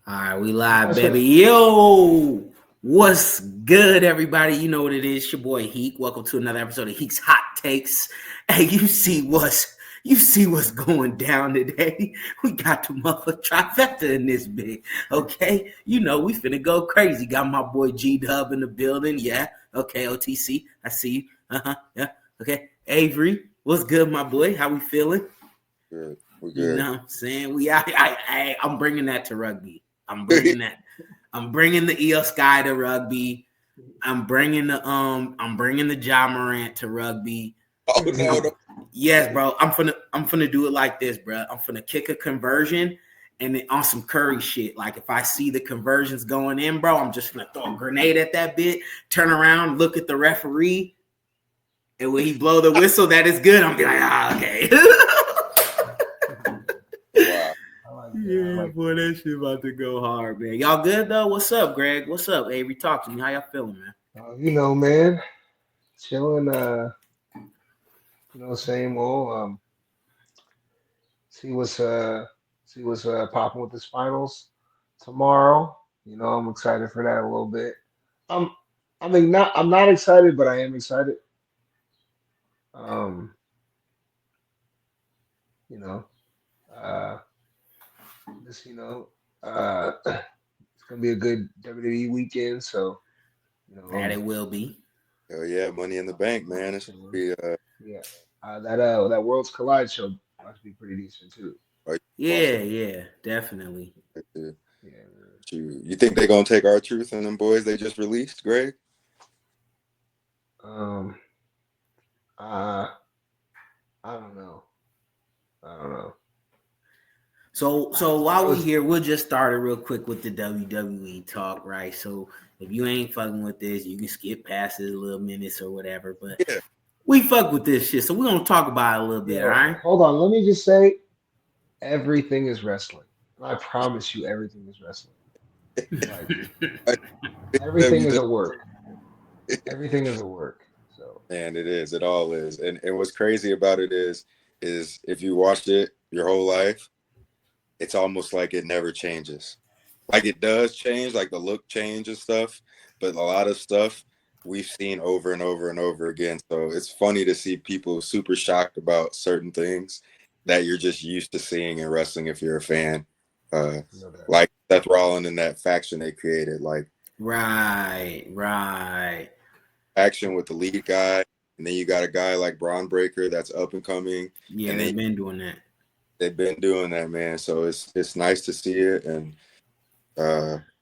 All right, we live, baby. Yo, what's good, everybody? You know what it is. Your boy Heek. Welcome to another episode of Heek's Hot Takes. Hey, you see what's going down today? We got the motherfucking trifecta in this bit. Okay, you know we finna go crazy. Got my boy G Dub in the building. Yeah. Okay, OTC. I see you. Yeah. Okay, Avery. What's good, my boy? How we feeling? Good. We're good. You know what I'm saying? I'm bringing that to rugby. I'm bringing that. I'm bringing the Eo Sky to rugby. I'm bringing the Ja Morant to rugby. Oh no. Yes, bro. I'm finna do it like this, bro. I'm finna kick a conversion and then on some Curry shit. Like if I see the conversions going in, bro, I'm just gonna throw a grenade at that bit, turn around, look at the referee, and when he blow the whistle, that is good. I'm be like, okay. Wow. Yeah, boy, that shit about to go hard, man. Y'all good though? What's up, Greg? What's up, Avery? Talk to me. How y'all feeling, man? Man, chilling. Same old. See what's popping with this finals tomorrow. I'm excited for that a little bit. I'm not excited, but I am excited. You know, uh, this, it's gonna be a good WWE weekend. So, That it will be. Oh yeah, Money in the Bank, man. It should be yeah. That Worlds Collide show must be pretty decent too. Yeah, definitely. Yeah. You think they're gonna take our truth and them boys they just released, Greg? I don't know. So while we're here, we'll just start it real quick with the WWE talk, right? So if you ain't fucking with this, you can skip past it a little minutes or whatever. But yeah, we fuck with this shit, so we're gonna talk about it a little bit, all right? Hold on, let me just say, everything is wrestling. I promise you, everything is wrestling. Like, everything is a work. Everything is a work. So, and it is. It all is. And what's crazy about it is if you watched it your whole life, it's almost like it never changes. Like it does change, like the look change and stuff, but a lot of stuff we've seen over and over and over again. So it's funny to see people super shocked about certain things that you're just used to seeing in wrestling if you're a fan. Like Seth Rollins and that faction they created, like Right. Faction with the lead guy, and then you got a guy like Braun Breaker that's up and coming. Yeah, and they've been doing that. They've been doing that, man. So it's nice to see it, and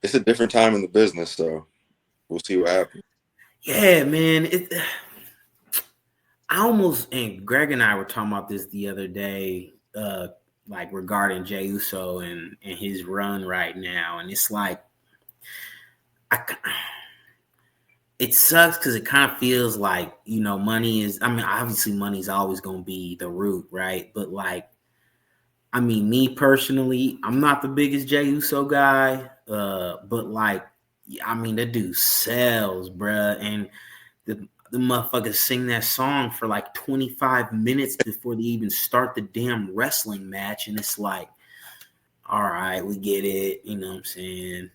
it's a different time in the business. So we'll see what happens. Yeah, man. And Greg and I were talking about this the other day, like regarding Jey Uso and his run right now, and it's like, it sucks because it kind of feels like money is. I mean, obviously, money's always gonna be the root, right? But like, I mean, me personally, I'm not the biggest Jey Uso guy, but like, I mean, the dude sells, bruh, and the motherfuckers sing that song for like 25 minutes before they even start the damn wrestling match, and it's like, all right, we get it, you know what I'm saying?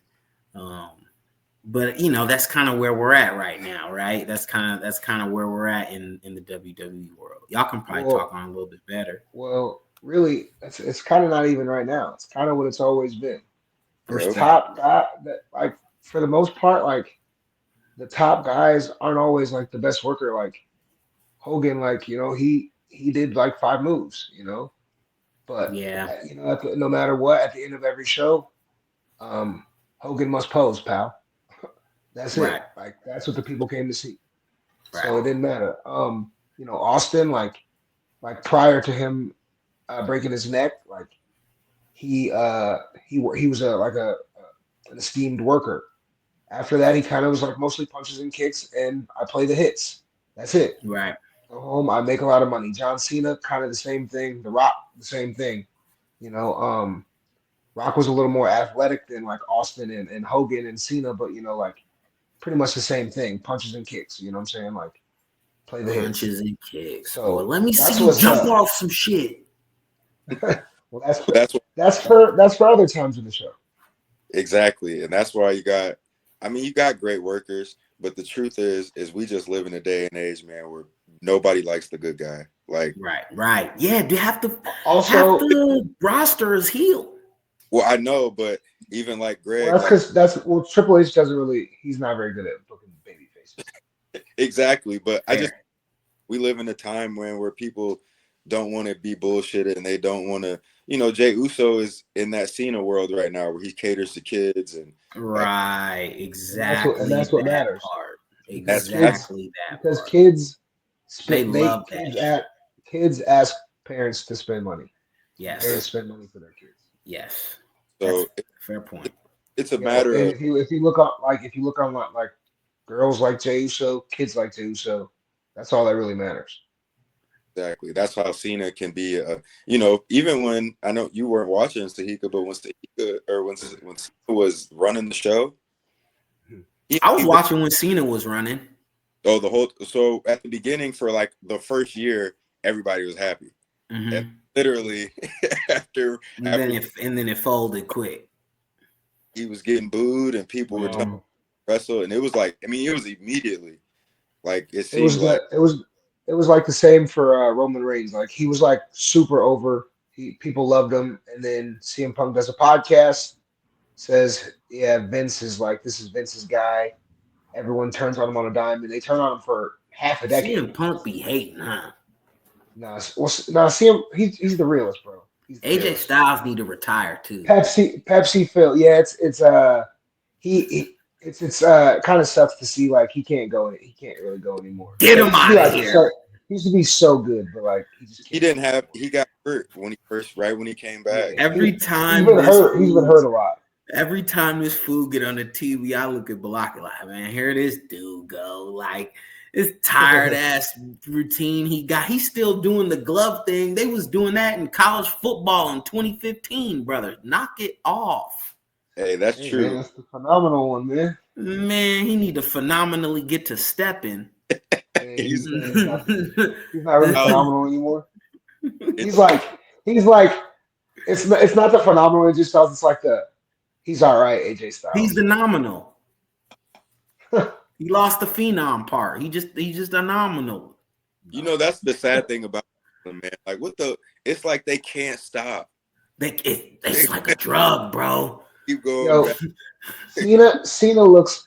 But that's kind of where we're at right now, right? That's kind of where we're at in the WWE world. Y'all can probably talk on a little bit better. Well, really, it's kind of not even right now. It's kind of what it's always been. Okay. Top guy, like for the most part, like the top guys aren't always like the best worker. Like Hogan, like he did like 5 moves, but Yeah, no matter what, at the end of every show, Hogan must pose, pal. That's it. right. Like that's what the people came to see. Right. So it didn't matter. Austin, like prior to him breaking his neck, like he was an esteemed worker. After that, he kind of was like mostly punches and kicks, and I play the hits. That's it. Right. Go home, I make a lot of money. John Cena, kind of the same thing. The Rock, the same thing. Rock was a little more athletic than like Austin and Hogan and Cena, but like pretty much the same thing. Punches and kicks. You know what I'm saying? Like play the punches hits. and kicks. So boy, let me see you jump off some shit. Well, that's for other times in the show. Exactly. And that's why you got, I mean, you got great workers, but the truth is we just live in a day and age, man, where nobody likes the good guy. Like, Right. Yeah, they have Also, to roster is healed. well, I know, but even like well, Greg, that's like, because Triple H doesn't really. He's not very good at booking baby faces. exactly. But Fair. we live in a time where people don't want to be bullshitted and they don't want to, Jay Uso is in that Cena world right now where he caters to kids and Right. And Exactly that's what that matters part. because that's Exactly that because part. kids They spend they love that shit. kids ask parents to spend money. And Yes. parents spend money for their kids. Yes. That's so a fair point. it's a Yo, matter and of if you look on like girls like Jey Uso, kids like Jey Uso, that's all that really matters. exactly. That's how Cena can be. Even when I know you weren't watching Sahika, but when Sahika or when Cena was running the show, I was watching when Cena was running. so at the beginning for like the first year, everybody was happy. And Mm-hmm. literally after And then it folded quick. he was getting booed and people were telling him Um, to wrestle, and it was like, I mean, it was immediately like it it seemed was like the it was like the same for Roman Reigns. Like he was like super over. People loved him, and then CM Punk does a podcast, says, "Yeah, Vince is like this is Vince's guy." Everyone turns on him on a dime, and they turn on him for half a decade. CM Punk be hating, huh? Nah, CM, he's the realest, bro. He's the AJ realest. Styles need to retire too. Pepsi Phil, yeah, he it's kind of sucks to see like he can't really go anymore. Get He him used to be out of like here. he used to be so good, but like he just he can't didn't anymore. have he got hurt when he first right when he came back. Yeah, Every he's time been this hurt. He's been fool, hurt a lot. every time this fool get on the TV, I look at Balaki like, man, here this dude go. Like this tired ass routine he got. He's still doing the glove thing. They was doing that in college football in 2015, brother. Knock it off. Hey, that's Hey man, true. that's the phenomenal one, man. Man, he need to phenomenally get to stepping. Man, you He's saying he's not really out. phenomenal anymore. It's He's like it's not the phenomenal AJ Styles. It's like the he's all right AJ He's Styles. the nominal. He lost the phenom part. He's just a nominal. that's the sad thing about them, man. Like it's like they can't stop. They It's like a drug, bro. keep going Yo, back. Cena looks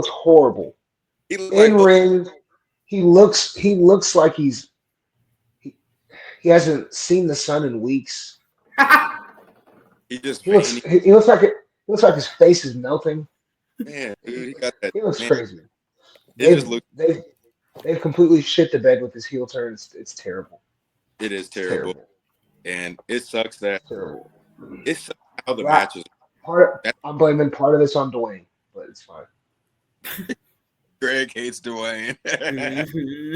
horrible He looked in like ring. He looks like he, he hasn't seen the sun in weeks. he just He looks fainting. he, he looks like it. He looks like his face is melting. Man, He, dude, he got that he looks man. crazy. It just They've looks they've they've completely shit the bed with his heel turn. It's terrible. it is It's terrible. terrible. And it sucks that It's terrible. it sucks how the Well, matches that I'm blaming part of this on Dwayne, but it's fine. Greg hates Dwayne.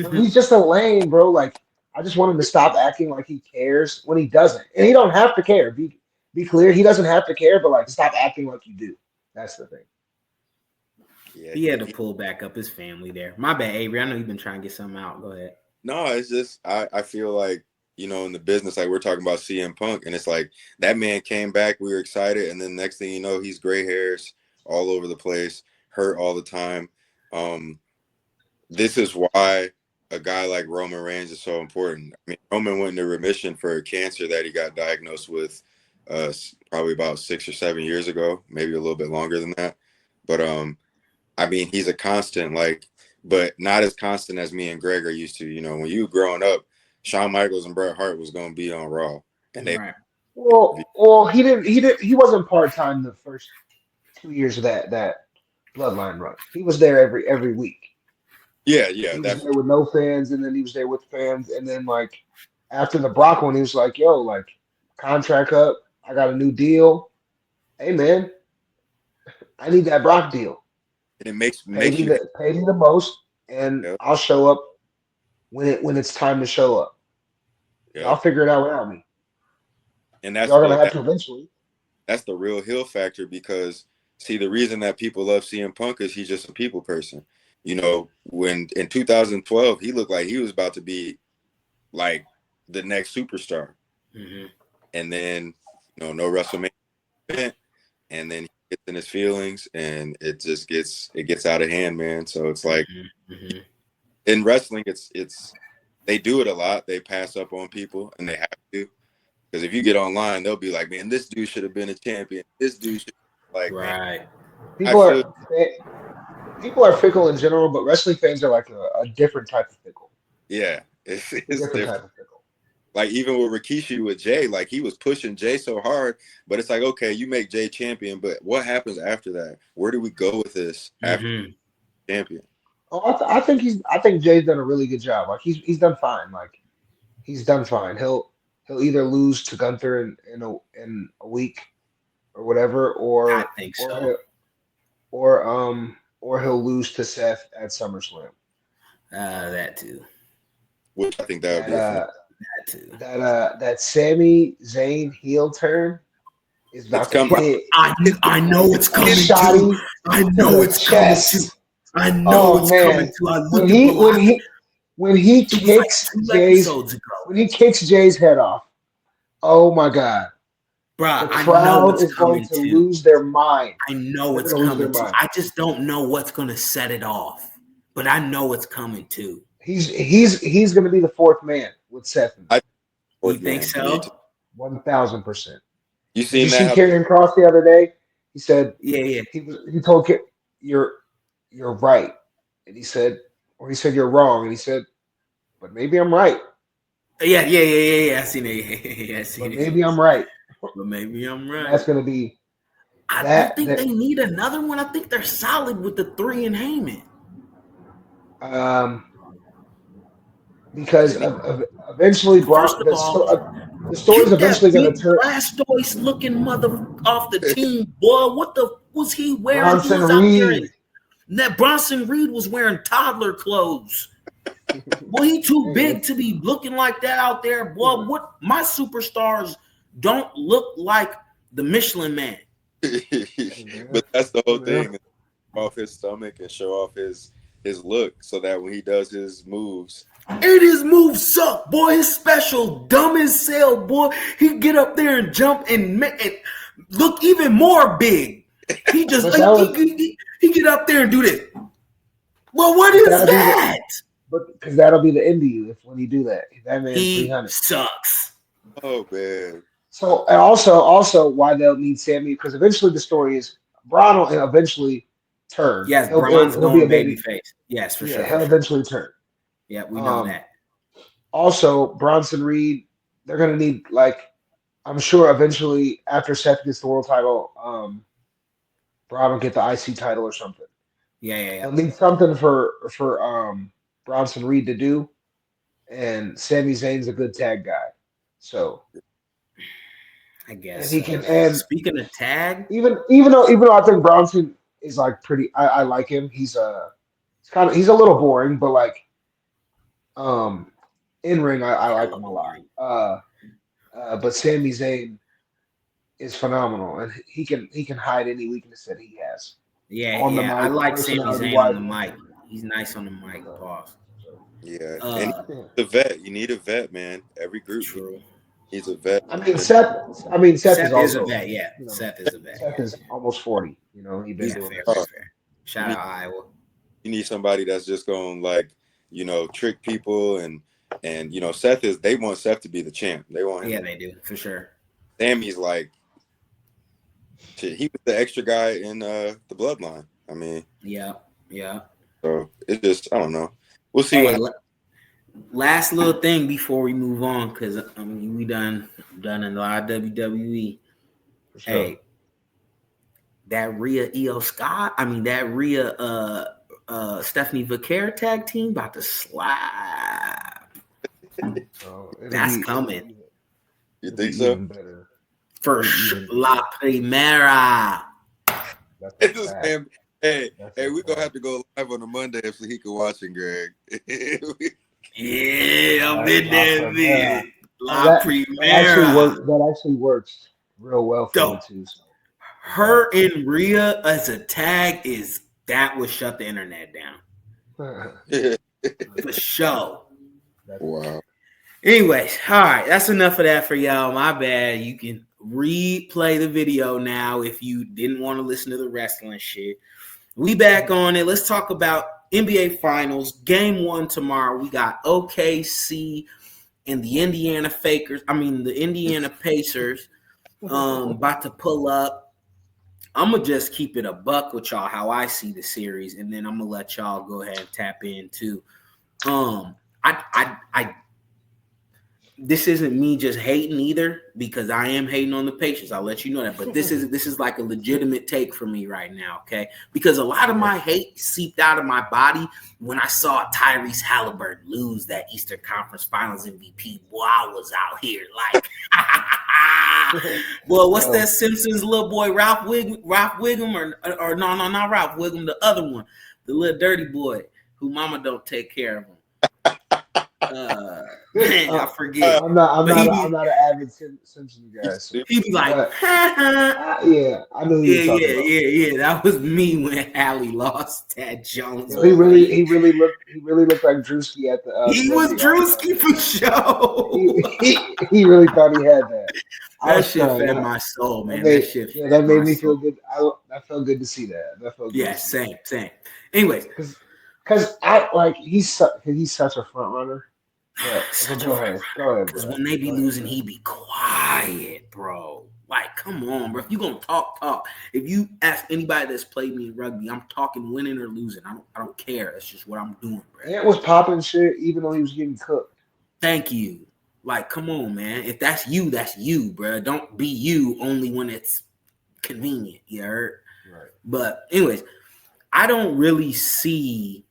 No, he's just a lame, bro. Like I just want him to stop acting like he cares when he doesn't, and he don't have to care. Be clear, he doesn't have to care, but like stop acting like you do. That's the thing. Yeah, He had to pull back up his family there. My bad, Avery. I know you've been trying to get something out. Go ahead. no, it's just I feel like, in the business, like we're talking about CM Punk, and it's like that man came back, we were excited, and then next thing you know, he's gray hairs all over the place, hurt all the time. Um, this is why a guy like Roman Reigns is so important. I mean, Roman went into remission for cancer that he got diagnosed with probably about 6 or 7 years ago, maybe a little bit longer than that. But I mean, he's a constant, like, but not as constant as me and Greg are used to. When you growing up, Shawn Michaels and Bret Hart was going to be on Raw, and they, Right. Well, he wasn't part time the first 2 years of that Bloodline run. He was there every week. yeah, He was that there with no fans, and then he was there with fans, and then like after the Brock one, he was like, "Yo, like contract up, I got a new deal. Hey man, I need that Brock deal. and it makes you, Pay me the most, and yep, I'll show up when it's time to show up. Y'all yep. figure it out without me. And that's Y'all gonna the have to eventually. that's the real heel factor because see the reason that people love CM Punk is he's just a people person. When in 2012 he looked like he was about to be like the next superstar, Mm-hmm. and then no WrestleMania event, and then he gets in his feelings, and it just gets out of hand, man. So it's like in wrestling, it's they do it a lot. They pass up on people, and they have to, because if you get online, they'll be like, man, this dude should have been a champion. This dude should like, Right. man, People are fickle in general, but wrestling fans are like a different type of fickle. yeah, it's Different type different. of fickle. Like even with Rikishi with Jay, like he was pushing Jay so hard, but it's like, okay, you make Jay champion, but what happens after that? Where do we go with this after champion? Oh, I think Jay's done a really good job. Like he's done fine. Like he's done fine. He'll either lose to Gunther in a week or whatever, I think so. or he'll lose to Seth at SummerSlam. That too. Which I think that would be a fun. That too. That Sami Zayn heel turn is about to hit. I know it's coming Shotty too. I know it's coming too. I know it's coming too. I looked at when he kicks Jay's head off. Oh my God. Bruh, the crowd is going to lose their mind. I know it's coming too. I just don't know what's going to set it off, but I know it's coming too. He's going to be the fourth man with Seth. You think so? 1,000%. You seen that? See Karrion Kross the other day. He said, "Yeah." He told Kid, "You're right," and he said you're wrong, and he said, "But maybe I'm right." Yeah. I seen it. Yeah, I seen it. Maybe I'm right. But maybe I'm right. That's going to be. I don't think they need another one. I think they're solid with the 3 and Heyman. Because eventually, the story's eventually going to turn. Blastoise looking mother off the team, boy. What the was he wearing? Bronson Reed. That Bronson Reed was wearing toddler clothes. Boy, he too big to be looking like that out there, boy. What my superstars don't look like the Michelin Man. But that's the whole thing. Off his stomach and show off his look, so that when he does his moves. And his moves suck, boy. His special dumb as hell, boy. He get up there and jump and look even more big. He just he get up there and do this. Well, what is that? But because that'll be the end of you when you do that. That man 300 sucks. Oh man. So and also why they'll need Sammy, because eventually the story is Braun will eventually turn. Yes, Braun's going to be a baby face. Yes, for sure. He'll eventually turn. Yeah, we know that. Also, Bronson Reed, they're going to need, like, I'm sure eventually after Seth gets the world title, Braun will get the IC title or something. Yeah. They'll need something for Bronson Reed to do, and Sami Zayn's a good tag guy. So I guess he can. And speaking of tag, even though I think Bronson is like pretty, I like him. He's a little boring, but like in ring, I like him a lot. But Sami Zayn is phenomenal, and he can hide any weakness that he has. Yeah. I like Sami Zayn on the mic. He's nice on the mic. Pause. Yeah, and the vet. You need a vet, man. Every group. True. He's a vet. Seth is also a vet. Yeah, Seth is a vet. Seth is almost 40. You know, he's been doing fair. Shout out Iowa. You need somebody that's just going to trick people and Seth is. They want Seth to be the champ. They want him. Yeah, they do for sure. Sammy's like, shit, he was the extra guy in the Bloodline. I mean, yeah. So it's just, I don't know. We'll see. Last little thing before we move on, because we done a lot of WWE. Sure. Hey, that Rhea Stephanie Vaquer tag team about to slap. That's coming. You think so? For La Primera. Hey, we're gonna have to go live on a Monday so he can watch it, Greg. Yeah, I'm in there, man. La Primera. That actually works real well for me too. So. Her and Rhea as a tag that would shut the internet down. For sure. Wow. Anyways, all right, that's enough of that for y'all. My bad. replay the video now if you didn't want to listen to the wrestling shit. We back on it. Let's talk about NBA Finals. Game 1 tomorrow. We got OKC and the Indiana Pacers about to pull up. I'm going to just keep it a buck with y'all how I see the series, and then I'm going to let y'all go ahead and tap in too. This isn't me just hating either, because I am hating on the Pacers. I'll let you know that. But this is like a legitimate take for me right now, okay? Because a lot of my hate seeped out of my body when I saw Tyrese Halliburton lose that Eastern Conference Finals MVP. Boy, I was out here like, well, what's that Simpsons little boy, Ralph Wiggum, or no, not Ralph Wiggum, the other one, the little dirty boy who mama don't take care of him. Man, I forget. I'm not an avid Simpsons guy. So. He'd be like, yeah, I know who you're talking about. Yeah. That was me when Hallie lost Tad Jones. He really looked like Drewski at the. He was Drewski for sure. He really thought he had that. That shit fed my soul, man. That made me feel good. That felt good to see that. That felt good. Yeah, same. Anyways, because he's such a front runner. Go ahead. Because when they be losing, he be quiet, bro. Like, come on, bro. If you gonna talk. If you ask anybody that's played me in rugby, I'm talking winning or losing. I don't care. That's just what I'm doing, bro. Ant was popping shit even though he was getting cooked. Thank you. Like, come on, man. If that's you, bro. Don't be you only when it's convenient. You heard? Right. But anyways, I don't really see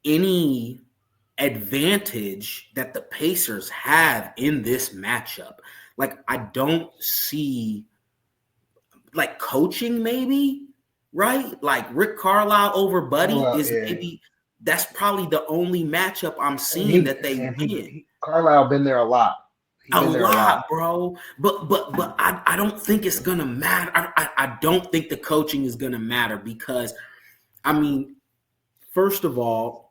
any advantage that the Pacers have in this matchup. Like, I don't see, like, coaching maybe, right? Like, Rick Carlisle over Buddy maybe that's probably the only matchup I'm seeing that they win. Carlisle been there a lot. A lot, bro. But I don't think it's gonna matter. I don't think the coaching is gonna matter because, I mean, first of all,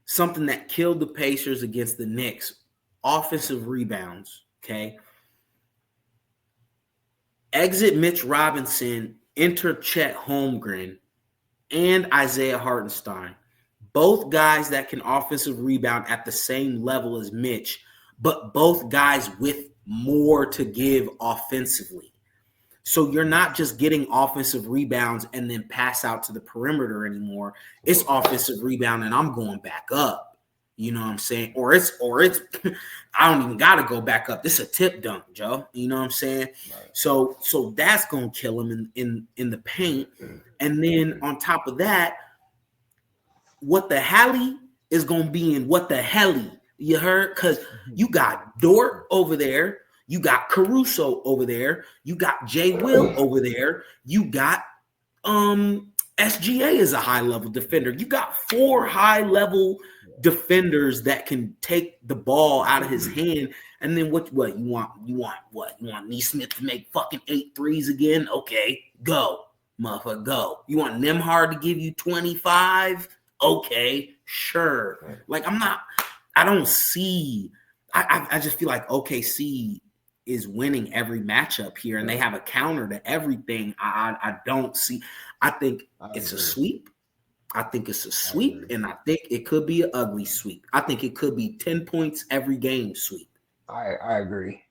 something that killed the Pacers against the Knicks, offensive rebounds, okay? Exit Mitch Robinson, enter Chet Holmgren, and Isaiah Hartenstein. Both guys that can offensive rebound at the same level as Mitch, but both guys with more to give offensively. So you're not just getting offensive rebounds and then pass out to the perimeter anymore. It's offensive rebound and I'm going back up. You know what I'm saying? Or it's I don't even gotta go back up. This is a tip dunk, Joe. You know what I'm saying? Right. So that's gonna kill him in the paint. And then on top of that, what the Hallie is gonna be in what the Helly. You heard? Because you got Dort over there. You got Caruso over there. You got Jay Will over there. You got SGA is a high-level defender. You got 4 high-level defenders that can take the ball out of his hand. And then what you want? You want Neesmith to make fucking 8 threes again? Okay, go, motherfucker, go. You want Nembhard to give you 25? Okay, sure. Like, I don't see. I just feel like OKC is winning every matchup here, and they have a counter to everything. I don't see. I think it's a sweep. I think it's a sweep, and I think it could be an ugly sweep. I think it could be 10 points every game sweep. I agree.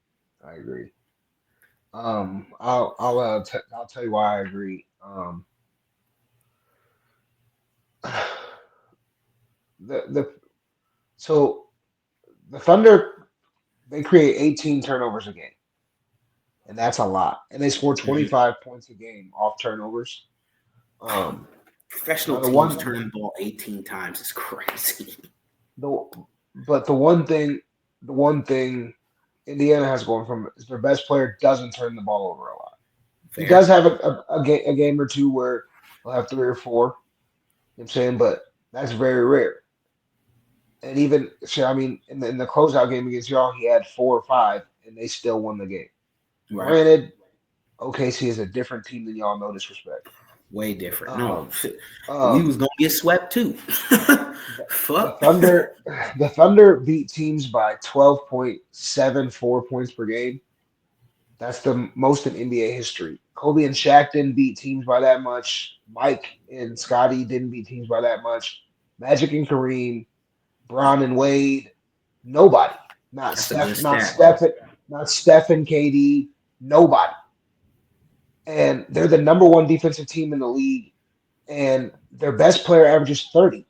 I'll tell you why I agree. So the Thunder, they create 18 turnovers a game, and that's a lot. And they score 25 points a game off turnovers. Professional teams turning the ball 18 times is crazy. But the one thing Indiana has going from it is their best player doesn't turn the ball over a lot. Fair. He does have a game or two where he'll have 3 or 4. You know what I'm saying? But that's very rare. And even, I mean, in the closeout game against y'all, he had 4 or 5, and they still won the game. Right. Granted, OKC is a different team than y'all, no disrespect. Way different. We was gonna get swept too. Fuck. The Thunder beat teams by 12.74 points per game. That's the most in NBA history. Kobe and Shaq didn't beat teams by that much. Mike and Scotty didn't beat teams by that much. Magic and Kareem, Bron and Wade, nobody. Not That's a good Steph, not stat, bro. Steph, not Steph and KD, nobody. And they're the number one defensive team in the league, and their best player averages 30.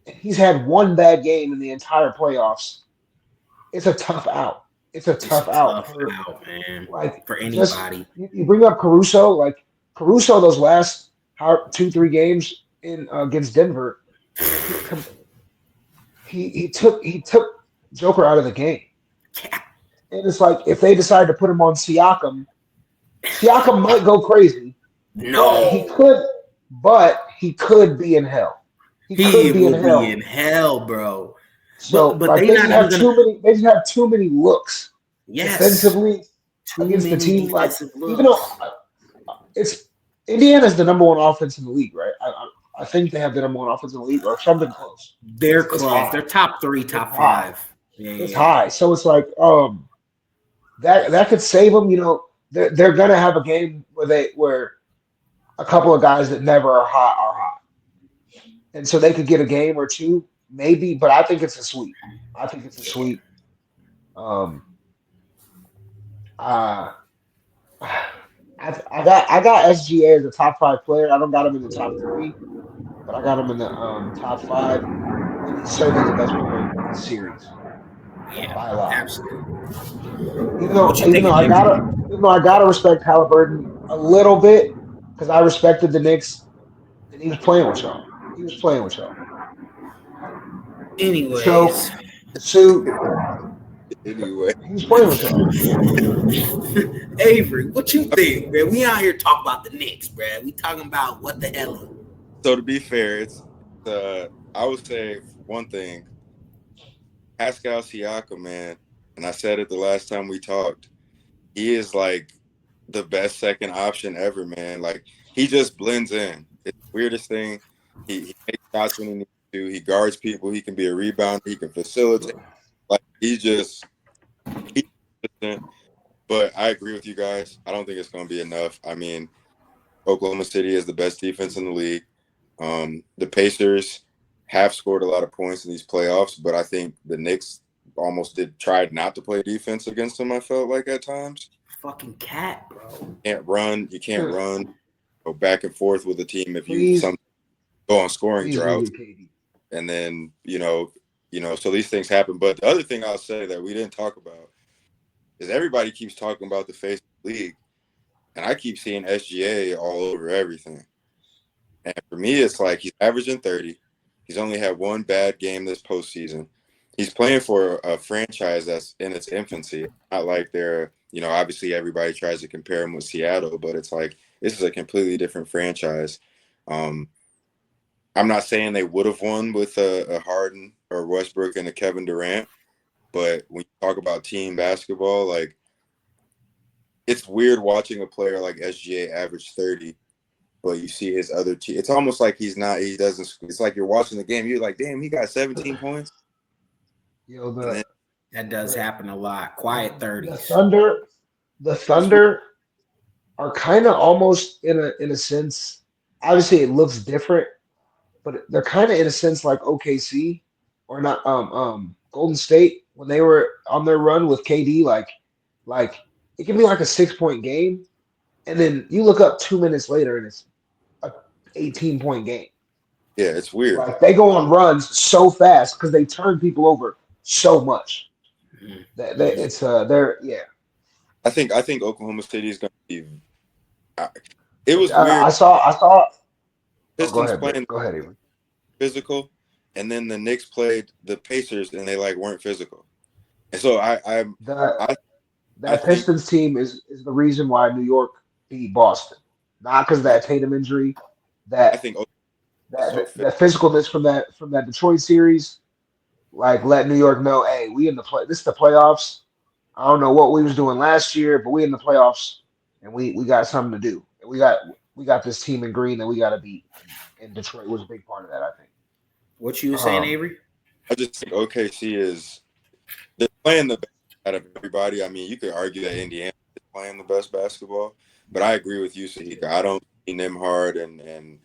And he's had one bad game in the entire playoffs. It's a tough out. It's a It's a tough out tough for out, man, like for just anybody. you bring up Caruso, like Caruso those last 2-3 games in against Denver, he com- he took Joker out of the game. And it's like if they decide to put him on Siakam, Siakam might go crazy, but he No, could he could be in hell. He he could be in will be hell. in hell, bro. So But like they not even gonna. they just have too many looks Yes, defensively too against the many team. Like defensive even though looks. it's Indiana's the number one offense in the league, right? I think they have the number one offense in the league or something close. They're It's close. high. They're top three, It's top high. five. Yeah, It's yeah, high. So it's like that could save them. You know, they're gonna have a game where a couple of guys that never are hot, and so they could get a game or two maybe. But I think it's a sweep. I think it's a yeah. sweep. Um, uh, I got SGA as a top five player. I don't got him in the top three, but I got him in the top five, and he's certainly the best player in this series Yeah, by a lot. absolutely. Even What though you even though thinking, I Avery? gotta even though I gotta respect Halliburton a little bit because I respected the Knicks and he was playing with y'all. He was playing with y'all. So Anyways, the suit, Anyway, he was playing with y'all. Avery, what you think, man? We out here talking about the Knicks, man. We talking about what the hell? so to be fair, it's I would say one thing, Pascal Siakam, man, and I said it the last time we talked. He is like the best second option ever, man. Like he just blends in. It's the weirdest thing. He makes shots when he needs to. He guards people. He can be a rebounder. He can facilitate. Like he's consistent. But I agree with you guys. I don't think it's going to be enough. I mean, Oklahoma City is the best defense in the league. The Pacers have scored a lot of points in these playoffs, but I think the Knicks almost tried not to play defense against them. I felt like at times. Fucking cat, bro. You can't run, go back and forth with the team if you Please, go on scoring please go droughts, get KD. and then so these things happen. But the other thing I'll say that we didn't talk about is everybody keeps talking about the face of the league, and I keep seeing SGA all over everything. And for me, it's like he's averaging 30. He's only had one bad game this postseason. He's playing for a franchise that's in its infancy. Not like they're, obviously everybody tries to compare him with Seattle, but it's like this is a completely different franchise. I'm not saying they would have won with a Harden or Westbrook and a Kevin Durant, but when you talk about team basketball, like it's weird watching a player like SGA average 30, but you see his other team. It's almost like he doesn't. It's like you're watching the game. You're like, damn, he got 17 points. Yo, And then That does the happen a lot. Quiet the 30s. Thunder, the it's weird. Thunder are kind of almost in a sense. Obviously, it looks different, but they're kind of in a sense like OKC or not Golden State when they were on their run with KD. Like it can be like a 6 point game, and then you look up 2 minutes later and it's a 18 point game. Yeah, it's weird. Like they go on runs so fast because they turn people over so much that Mm-hmm. it's they're yeah. I think Oklahoma City is going to be. It was I weird. saw. Oh, go Pistons ahead, Britt. playing Go ahead, Avery. physical, and then the Knicks played the Pacers and they like weren't physical. And so The I I that think Pistons team is the reason why New York beat Boston, not because of yeah that Tatum injury. I That think Oklahoma is so that fit. that physicalness from that Detroit series, like let New York know, hey, we in the play. This is the playoffs. I don't know what we was doing last year, but we in the playoffs, and we got something to do. We got this team in green that we got to beat, and Detroit was a big part of that, I think. What you were saying, Um, Avery? I just think OKC is they're playing the best out of everybody. I mean, you could argue that Indiana is playing the best basketball. But I agree with you, Sahika. I don't see Nimhard and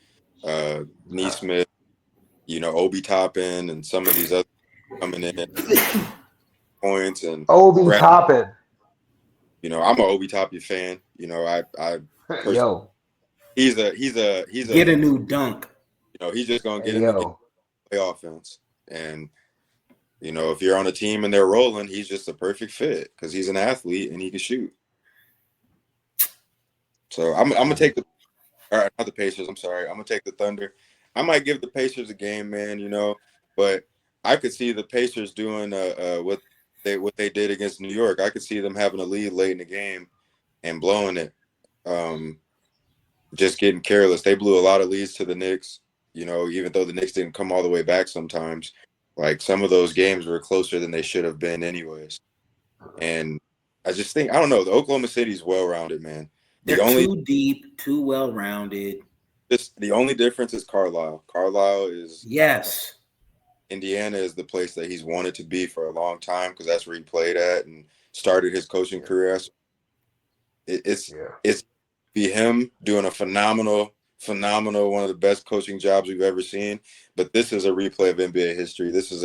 Neesmith, Obi Toppin and some of these other coming in points and Obi Toppin. I'm an Obi Toppin fan. I Yo. He's get a new dunk. He's just gonna get Hey, in the play offense. And if you're on a team and they're rolling, he's just a perfect fit because he's an athlete and he can shoot. So I'm gonna take not the Pacers. I'm sorry. I'm gonna take the Thunder. I might give the Pacers a game, man. But I could see the Pacers doing what they did against New York. I could see them having a lead late in the game and blowing it. Just getting careless. They blew a lot of leads to the Knicks. Even though the Knicks didn't come all the way back sometimes, like some of those games were closer than they should have been anyways. And I just think, I don't know, the Oklahoma City's well-rounded, man. They're too deep, too well-rounded. Just the only difference is Carlisle. Carlisle is Indiana is the place that he's wanted to be for a long time because that's where he played at and started his coaching career. It's be him doing a phenomenal, one of the best coaching jobs we've ever seen. But this is a replay of NBA history. This is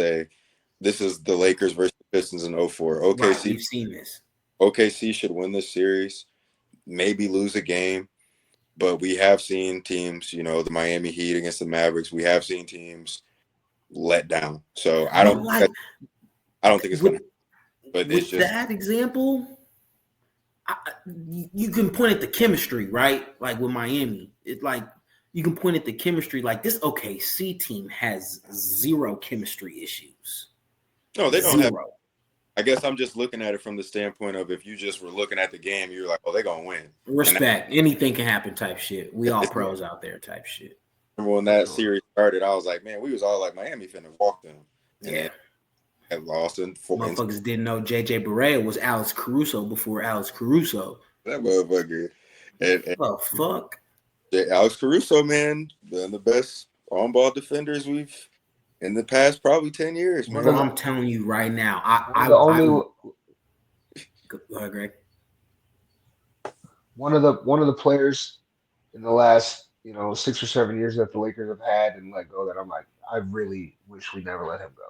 the Lakers versus the Pistons in 2004. OKC, right, we've seen this. OKC should win this series, maybe lose a game, but we have seen teams, the Miami Heat against the Mavericks. We have seen teams let down. So I don't think it's going to. But with that example, you can point at the chemistry, right? Like with Miami, it's like you can point at the chemistry. Like this OKC team has zero chemistry issues. No, they don't have. I guess I'm just looking at it from the standpoint of if you just were looking at the game, you're like, oh, they're going to win. Respect. Anything can happen type shit. We all pros out there type shit. Remember when that series started, I was like, man, we was all like Miami finna walk them. And had lost in four. Motherfuckers didn't know JJ Barea was Alex Caruso before Alex Caruso. That motherfucker. And oh, fuck. Alex Caruso, man, one of the best on-ball defenders we've in the past probably 10 years, man. Well, I'm telling you right now. Go ahead, Greg. One of the players in the last 6 or 7 years that the Lakers have had and let go that I'm like, I really wish we never let him go.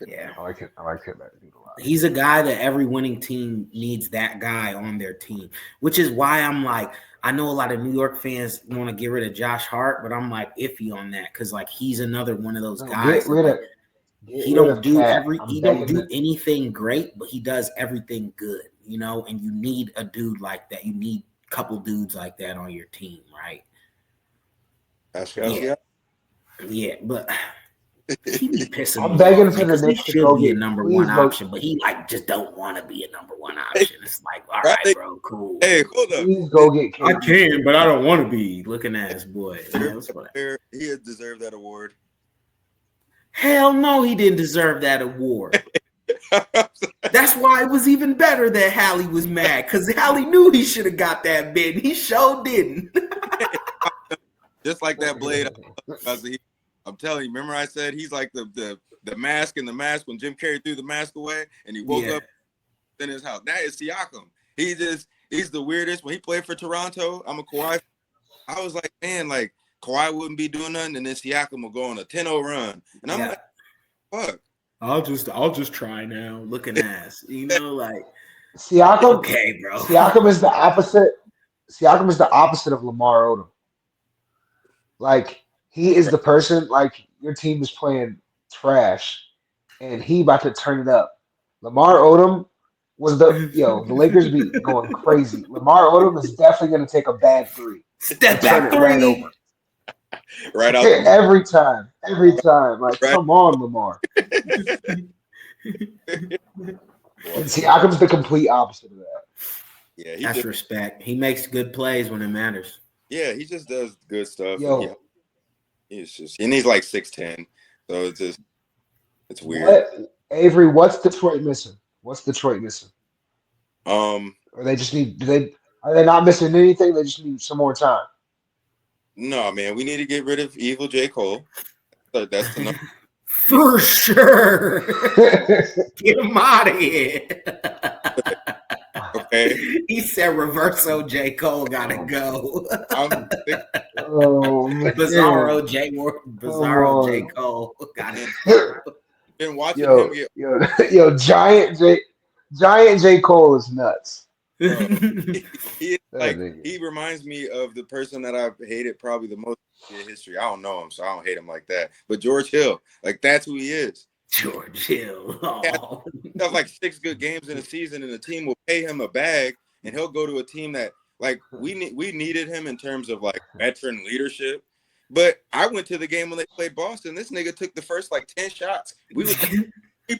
Yeah, I like him a lot. He's a guy that every winning team needs that guy on their team, which is why I'm like, I know a lot of New York fans want to get rid of Josh Hart, but I'm like iffy on that because like he's another one of those guys. He don't do anything great, but he does everything good, and you need a dude like that. You need a couple dudes like that on your team, right? Yeah, but he be pissing me. I'm begging for the Knicks to go get a number one option, but he just don't want to be a number one option. It's like, all right, bro, cool. Hey, hold up. Please go get KD. I can, but I don't want to be looking ass boy. He had deserved that award. Hell no, he didn't deserve that award. That's why it was even better that Hallie was mad because Hallie knew he should have got that bid. He sure didn't. Just like that Blade. I'm telling you, remember I said he's like the mask in the mask when Jim Carrey threw the mask away and he woke up in his house. That is Siakam. He's the weirdest. When he played for Toronto, I'm a Kawhi. I was like, man, like Kawhi wouldn't be doing nothing, and then Siakam will go on a 10-0 run. And I'm like, fuck. I'll just try now. Looking ass. Like Siakam. Okay, bro. Siakam is the opposite. Siakam is the opposite of Lamar Odom. Like he is the person, like your team is playing trash and he about to turn it up. Lamar Odom was the Lakers be going crazy. Lamar Odom is definitely going to take a bad three. Step back three. Right over. Right out. Every time. Like, come on, Lamar. And Siakam's the complete opposite of that. Yeah, that's respect. He makes good plays when it matters. Yeah, he just does good stuff. And he's like 6'10", so it's weird. Avery, what's Detroit missing? Or they just are they not missing anything? They just need some more time. No, man, we need to get rid of evil J. Cole. That's the number. For sure. Get him out of here. Okay. He said Reverso J. Cole gotta go. I'm sick. Oh man, Bizarro come J. on. Cole gotta go. Been watching him Yo, get yo, yo, Giant J. Cole is nuts. bro. He is That like nigga. he reminds me of the person that I've hated probably the most in history. I don't know him, so I don't hate him like that. But George Hill, like that's who he is. George Hill. Oh. He has like 6 good games in a season, and the team will pay him a bag, and he'll go to a team that like we needed him in terms of like veteran leadership. But I went to the game when they played Boston. This nigga took the first like 10 shots. We was 3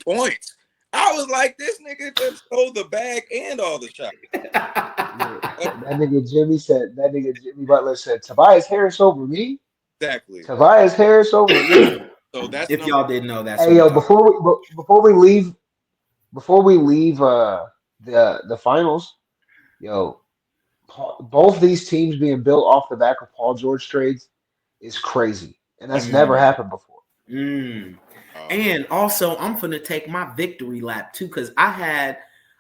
points. I was like, this nigga just stole the bag and all the shots. Yeah, that nigga Jimmy Butler said, Tobias Harris over me? Exactly. Tobias Harris over me? So that's If number. y'all didn't know, that's who Hey we yo, talking about. before we leave the finals, yo, both these teams being built off the back of Paul George trades is crazy. And that's never Mm, happened before. mm. Oh, And also, I'm finna take my victory lap too, because I had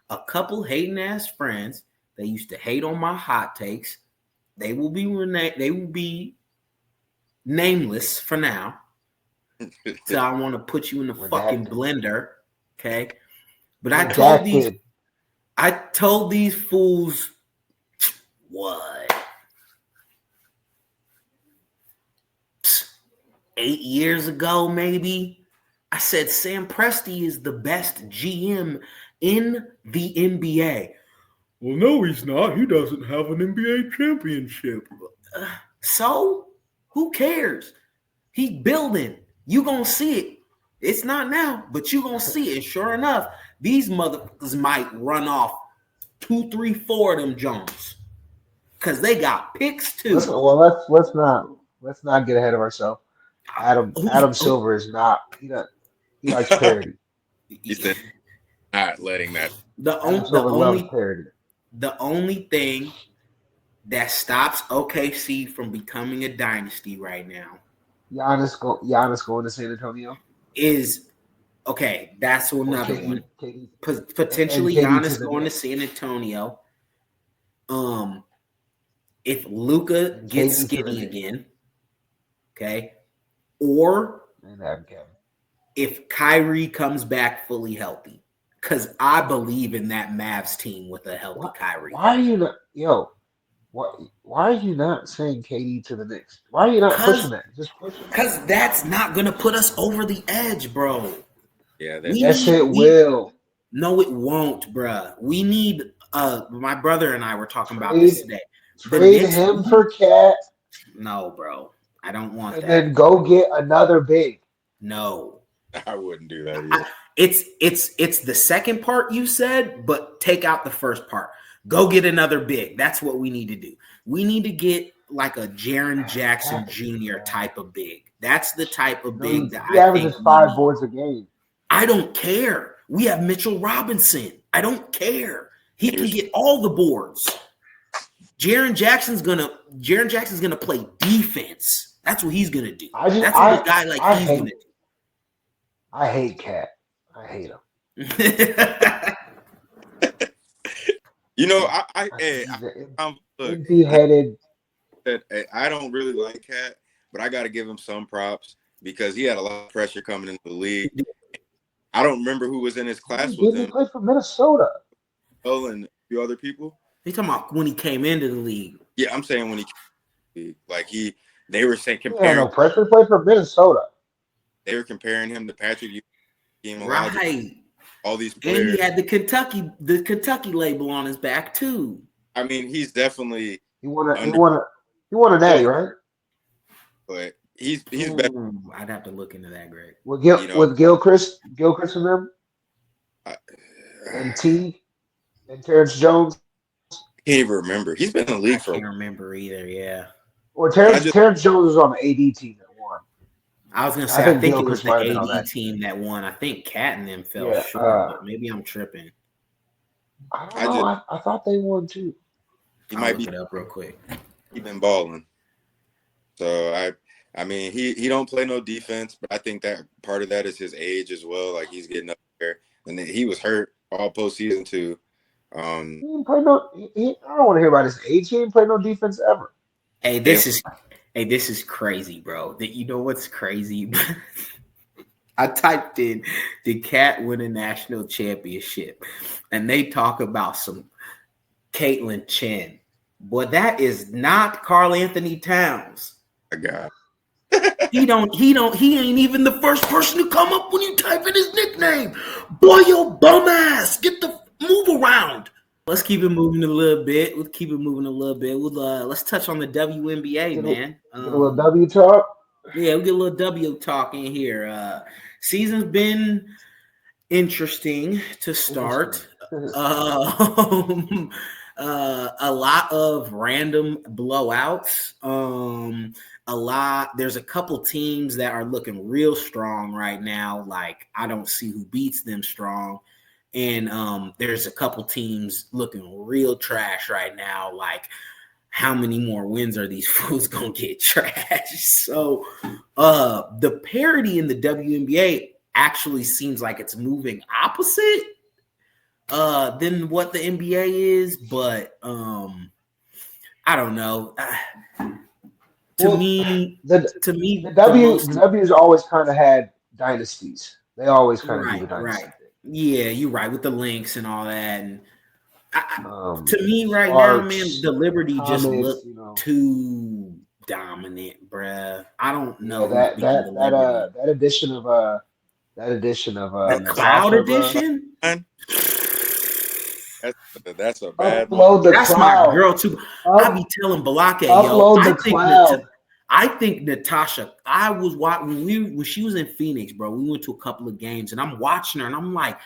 a couple hating ass friends. They used to hate on my hot takes. They will be nameless for now. So I want to put you in the fucking Redacted. blender, okay? But Redacted. I told these fools what 8 years ago, maybe. I said Sam Presti is the best GM in the NBA. Well, no, he's not. He doesn't have an NBA championship. So, who cares? He's building. You gonna see it. It's not now, but you gonna see it. And sure enough, these motherfuckers might run off 2, 3, 4 of them Jones. Cause they got picks too. Let's not get ahead of ourselves. Adam Who, Silver is not he likes parody. he said not letting that. the Adam on, the Silver loves only parody. the only thing that stops OKC from becoming a dynasty right now Giannis going to San Antonio is okay. That's or another one. KD and Potentially KD to Giannis the going to Knicks San Antonio. Um, if Luca and gets KD to the skinny Knicks again, okay, or and have Kevin. if Kyrie comes back fully healthy, because I believe in that Mavs team with a healthy Kyrie. Why are you not why are you not saying KD to the Knicks? Why are you not pushing Cause, that? Just push it. cause that's not gonna put us over the edge, bro. Yeah, that We Yes, need it we will. No, it won't, bruh. We need my brother and I were talking about this Trade today. The trade Knicks, him for Cat no, bro. I don't want and that. then go get another big. No. I wouldn't do that either. I, it's the second part you said, but take out the first part. Go get another big. That's what we need to do. We need to get like a Jaren Jackson Cat is Jr. trash. type of big. That's the type of No, big that he I think averages we 5 need. boards a game. I don't care. We have Mitchell Robinson. I don't care. He He can was get all the boards. Jaren Jackson's gonna play defense. That's what he's gonna do. I just That's what a guy like I he's hate gonna I hate Cat. I hate him. do. you know, hey, He's an look, empty-headed. I don't really like Cat, but I got to give him some props because he had a lot of pressure coming into the league. I don't remember who was in his No, he class with didn't. He him. played for Minnesota. Oh, and a few other people. He talking about when he came into the league. Yeah, I'm saying when he like they were saying He had comparing no pressure. He played for Minnesota. they were comparing him to Patrick Ewing, Right. all these And he players. had the Kentucky label on his back too. I mean, he's definitely He won a he under, won a he won a natty, right? but he's better. Ooh, I'd have to look into that, Greg. You know, With Gilchrist and them I and T and Terrence Jones can't even remember. He's been in the I league for. can't remember either. Yeah. or I just Terrence Jones was on the AD team that won. I was gonna I say I think think it was Gilchrist the might have been on AD that team. team that won. I think Cat and them fell Yeah, short, but maybe I'm tripping. I don't I know. just I thought they won too. he I'll might look be it up real quick. he been balling. So I mean he don't play no defense, but I think that part of that is his age as well. Like he's getting up there, and then he was hurt all postseason too. Um, He ain't play no. I don't want to hear about his age. He ain't played no defense ever. Hey, Jalen, this is crazy, bro. That you know what's crazy? I typed in did Cat win a national championship, and they talk about some Caitlin Chen. Boy, that is not Carl Anthony Towns. my God. He ain't even the first person to come up when you type in his nickname. Boy, your bum ass. Get the move around. Let's keep it moving a little bit. Let's touch on the WNBA, Get a, man. get a little W talk. Yeah, we get a little W talk in here. Season's been interesting to Interesting. start. Um, a lot of random blowouts. There's a couple teams that are looking real strong right now. Like I don't see who beats them strong. And there's a couple teams looking real trash right now. Like how many more wins are these fools gonna get trashed? So the parity in the WNBA actually seems like it's moving opposite than what the NBA is, but I don't know. To Well, me, the the The most W's always kind of had dynasties. They always kind of do the right. dynasty Yeah, you're right with the links and all that. And thing. to me, right now, man, Sparks, the Liberty just Comets, look too dominant, bruh. I don't yeah, know who's beating the Liberty. that edition of The Cloud Natasha, bro. Edition. Man, that's a bad move. Upload the That's my cloud. girl too. I Up be telling Balake, yo, upload the cloud. I think Natasha. I was watching when she was in Phoenix, bro. We went to a couple of games, and I'm watching her, and I'm like,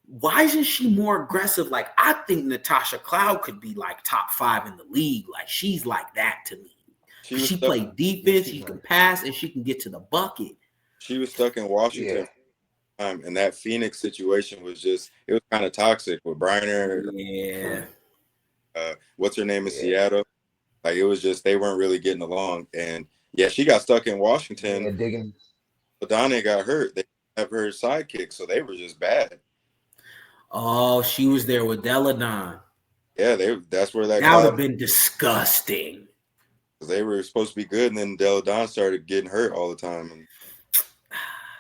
why isn't she more aggressive? Like, I think Natasha Cloud could be like top 5 in the league. Like, she's like that to me. She Stuck. plays defense, she can pass, and she can get to the bucket. She was stuck in Washington. Yeah. And that Phoenix situation was it was kind of toxic with Briner. Yeah. What's her name in Yeah. Seattle? Like it was just they weren't really getting along. And yeah, she got stuck in Washington. Yeah, digging. But Donnie got hurt. They have her sidekick, so they were just bad. Oh, she was there with Deladon. Yeah, that's where that would have been disgusting. They were supposed to be good, and then Deladon started getting hurt all the time. And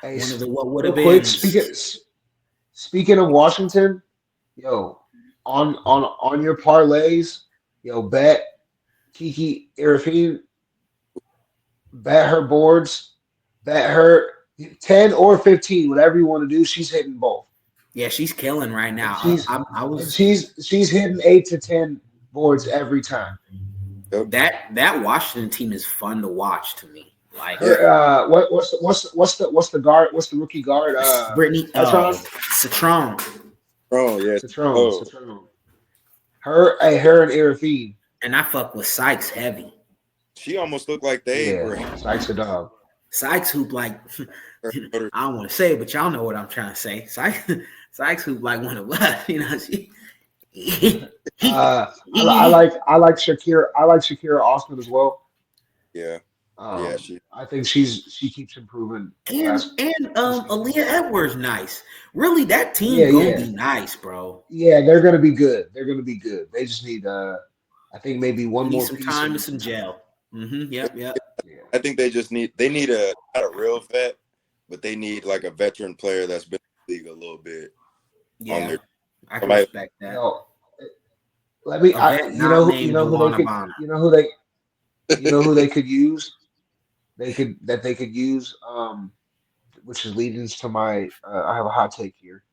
Hey, what would have quick, been? speaking of Washington, yo, on your parlays, yo, bet Kiki Irafine, bet her boards, bet her 10 or 15, whatever you want to do. She's hitting both. Yeah, she's killing right now. She's hitting 8 to 10 boards every time. That Washington team is fun to watch to me. Like what's the guard? What's the rookie guard? Brittany Citron. Oh yeah, Citron. Her and Irafine. And I fuck with Sykes heavy. She almost looked like they were. Sykes a dog. Sykes hoop like I don't want to say it, but y'all know what I'm trying to say. Sykes hoop like one of us. You know, I like Shakira. I like Shakira Austin as well. Yeah. I think she keeps improving. And Aaliyah Edwards, nice. Really, that team gonna be nice, bro. Yeah, they're gonna be good. They just need I think maybe one more some piece time and some gel. Yep. Yeah. I think they need not a real vet, but they need like a veteran player that's been in the league a little bit. Yeah, I can respect that. Let me. You know who they could use. They could use. Which is leading to my. I have a hot take here.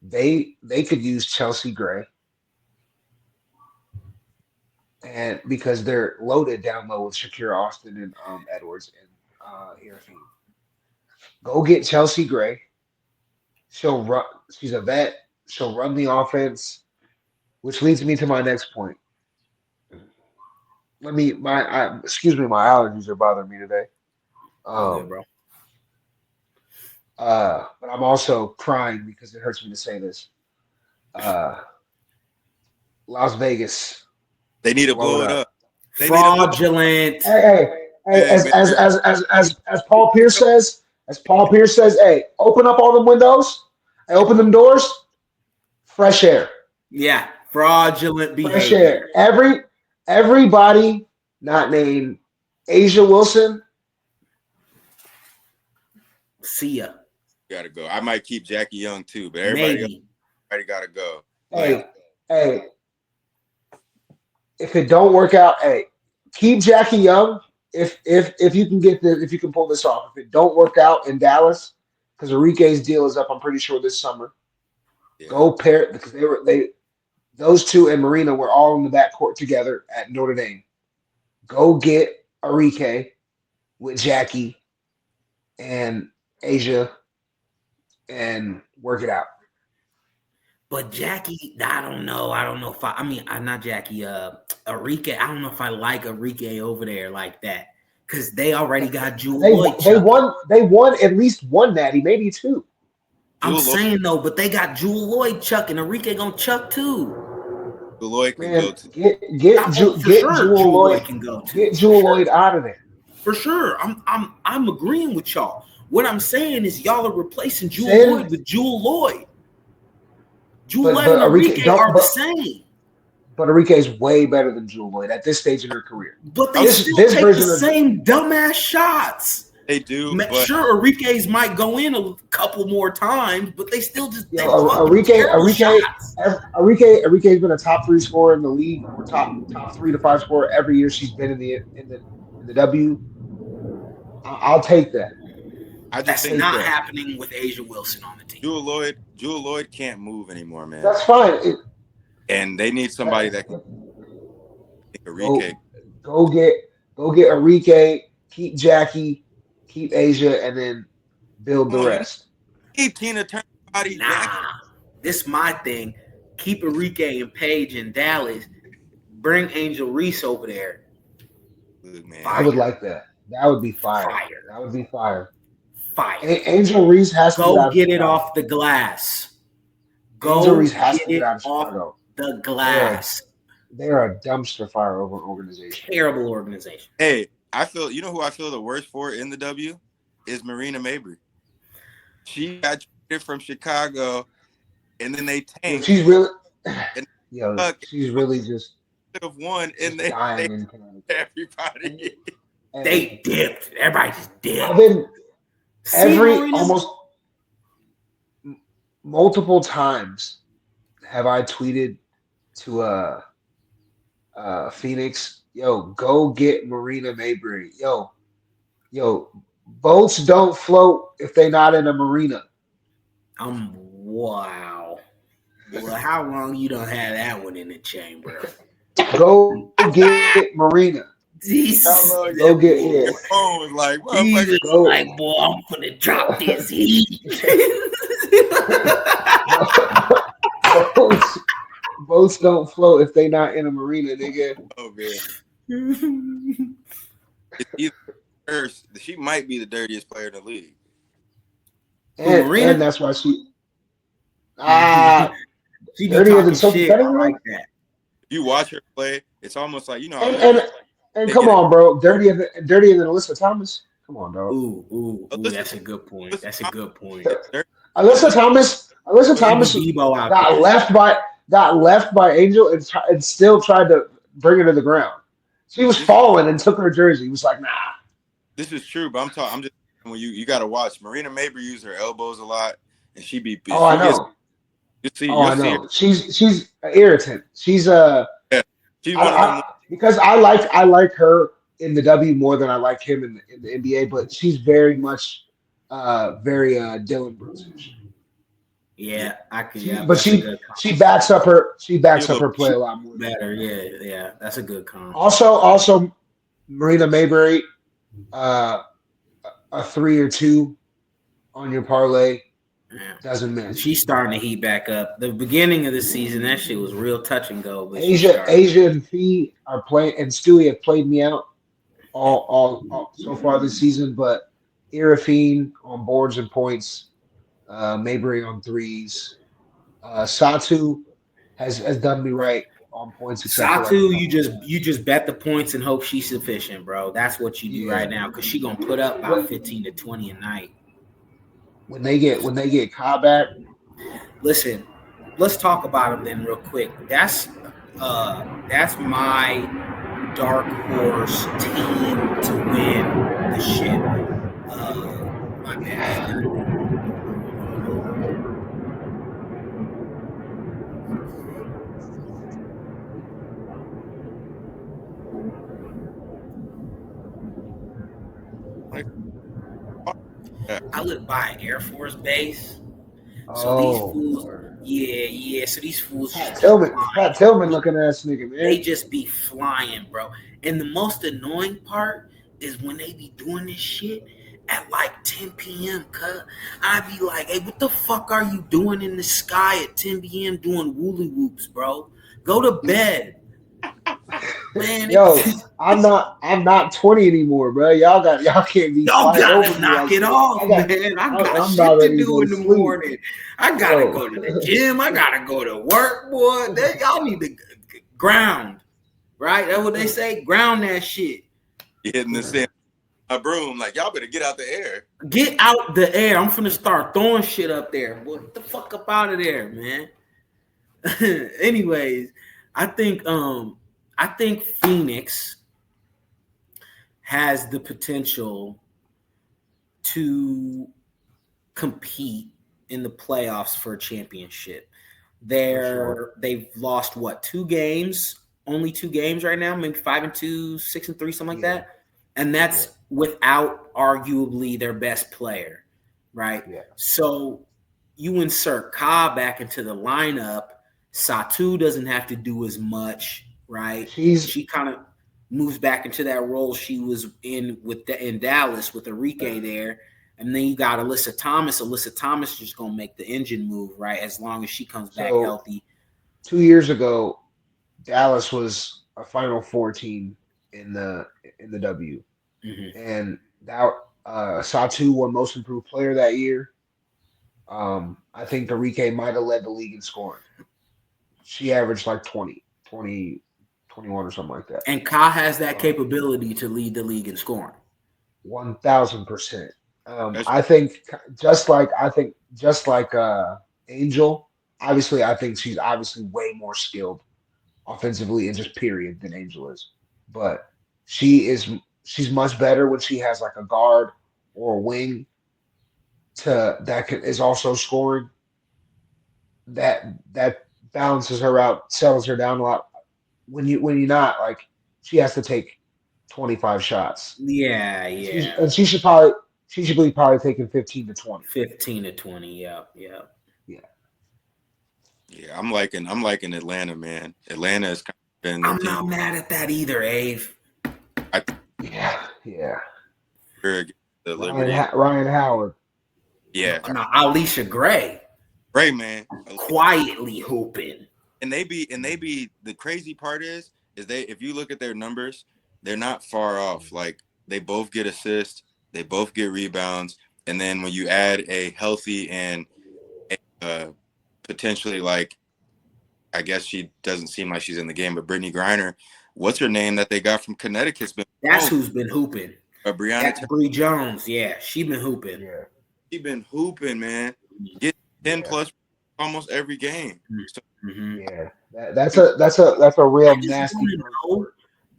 They could use Chelsea Gray, and because they're loaded down low with Shakira Austin and Edwards and Irafine. Go get Chelsea Gray. She'll run. She's a vet. She'll run the offense, which leads me to my next point. Excuse me, my allergies are bothering me today. Bro. But I'm also crying because it hurts me to say this. Las Vegas. They need to blow it up. Fraudulent. Hey, as Paul Pierce says, hey, open up all the windows. Hey, open them doors. Fresh air. Yeah, fraudulent Fresh behavior. air. Everybody not named Asia Wilson. See ya. Gotta go. I might keep Jackie Young too, but everybody else, Maybe. gotta go. Hey, hey, if it don't work out, hey, keep Jackie Young. If you can if you can pull this off. If it don't work out in Dallas, because Enrique's deal is up, I'm pretty sure this summer. Yeah. Go pair because they those two and Marina were all in the backcourt together at Notre Dame. Go get Enrique with Jackie and Asia and work it out. But Jackie, I don't know. I don't know if I mean, I'm not Jackie. Enrique. I don't know if I like Enrique over there like that because they already got Jewel Lloyd. They won. They won at least one natty, maybe two. I'm saying though, but they got Jewel Lloyd chucking. Enrique gonna chuck too. Jewel Lloyd can Man, go to. Get Jewel Lloyd. Can go to. Get Jewel Lloyd out of there. For sure. I'm agreeing with y'all. What I'm saying is y'all are replacing Jewel Lloyd with Jewel Lloyd. Jewel Lloyd and Enrique are the same. But Enrique's way better than Jewel Lloyd at this stage in her career. But they still take the same dumbass shots. They do. Sure, Enrique's might go in a couple more times, but they still just Enrique's been a top 3 scorer in the league, or top 3 to 5 scorer every year she's been in the W. I'll take that. That's not happening with Asia Wilson on the team. Jewel Lloyd can't move anymore, man. That's fine. And they need somebody that can Enrique. Go get Enrique, keep Jackie, keep Asia, and then build the rest. Keep Tina Turner body. This is my thing. Keep Enrique and Paige in Dallas. Bring Angel Reese over there. Good, man. I would like that. That would be fire. That would be fire. Fire. Angel Reese has to go get it off the glass. Angel Reese has to get out of Chicago. The glass. They're a dumpster fire over organization. Terrible organization. Hey, you know who I feel the worst for in the W is Marina Mabry. She got traded from Chicago, and then they tanked. She's really, she's really just could have won, and they everybody. They dipped. Everybody just dipped. I've been almost multiple times have I tweeted to Phoenix, go get Marina Mabry. Boats don't float if they not in a marina. Wow. Well, how long you don't have that one in the chamber? Go get Marina. Jesus. Go get it. Phone like, boy, I'm gonna drop this heat. Boats don't float if they not in a marina, nigga. Oh man. She might be the dirtiest player in the league. And that's why she dirtier than Sophie Cunningham. Like that. If you watch her play, it's almost like And come on, bro, dirtier than Alyssa Thomas. Come on, dog. Ooh, that's a good point. That's a good point. Alyssa Thomas got left by Angel and still tried to bring her to the ground. She was falling and took her jersey. He was like, nah. This is true, but I'm just when you got to watch. Marina Mabry use her elbows a lot, and she be. Oh, I know. I know. She's an irritant. She's one of them. Because I like her in the W more than I like him in the NBA, but she's very much very Dylan Brooks-ish. Yeah, I could. Yeah, but she backs up her play a lot more. Better, yeah. That's a good comment. Also, Marina Mabry, a 3 or 2 on your parlay doesn't miss. She's starting to heat back up. The beginning of the season, that shit was real touch and go. But Asia and Fee are playing, and Stewie have played me out all so far this season. But Irafine on boards and points. Mabry on threes. Satu has done me right on points. Satu, you just bet the points and hope she's sufficient, bro. That's what you do right now because she's gonna put up about 15 to 20 a night. When they get Cobb back, listen, let's talk about him then real quick. That's my dark horse team to win the shit. My bad. Like, I live by an Air Force base. So these Oh, fools, Lord. yeah. So these fools Pat just be Tillman, Pat flying. Tillman looking ass nigga, They man. just be flying, bro. And the most annoying part is when they be doing this shit at like 10 p.m. Cuz I be like, hey, what the fuck are you doing in the sky at 10 p.m. doing woolly whoops, bro? Go to bed, man. Yo, I'm not 20 anymore, bro. Y'all can't be Y'all flying gotta over me knock like it this. off, man. I got I'm about shit to ready to go do to in the sleep. morning. I gotta Yo. go to the gym. I gotta go to work, boy. Y'all need to ground, right? That's what they say. Ground that shit. hitting the sand a broom, like y'all better get out the air. Get out the air. I'm finna start throwing shit up there. Boy, get the fuck up out of there, man. Anyways, I think Phoenix has the potential to compete in the playoffs for a championship. For sure. They've lost what, 2 games? Only 2 games right now, maybe 5-2, 6-3, something like Yeah, that. And yeah, that's without arguably their best player, right? yeah. So you insert Ka back into the lineup. Satu doesn't have to do as much, right? She's She kind of moves back into that role she was in Dallas with Enrique there. And then you got Alyssa Thomas. Alyssa Thomas is just gonna make the engine move, right? As long as she comes back so healthy. 2 years ago, Dallas was a Final Four team in the W, Mm-hmm. and that Satu won Most Improved Player that year. I think Enrique might have led the league in scoring. She averaged like 20, 21 or something like that. And Ka has that Um, capability to lead the league in scoring. 1000%. That's I think just like Angel. Obviously, I think she's obviously way more skilled offensively and just period than Angel is. But she is she's much better when she has like a guard or a wing is also scoring. That balances her out, settles her down a lot. When you're not like she has to take 25 shots. Yeah, And yeah. she should be probably taking 15 to 20. 15 to 20. Yep, yep. Yeah. yeah. I'm liking Atlanta, man. Atlanta has kind of been the I'm team. not mad at that either, Ave. I think Yeah. Yeah. we're against the Liberty. Ryan Howard. No, Yeah, no, Alicia Gray great man. quietly hooping. And they be the crazy part is they if you look at their numbers, they're not far off. Like they both get assists, they both get rebounds, and then when you add a healthy and uh, potentially like I guess she doesn't seem like she's in the game, but Brittany Griner, what's her name that they got from Connecticut's been That's who's been hooping. Brianna That's Bree Jones. Yeah, she been hooping. Yeah. She been hooping, man. Get 10 Yeah. plus almost every game. So Mm-hmm. Yeah. That's a real I just nasty want to front know. court.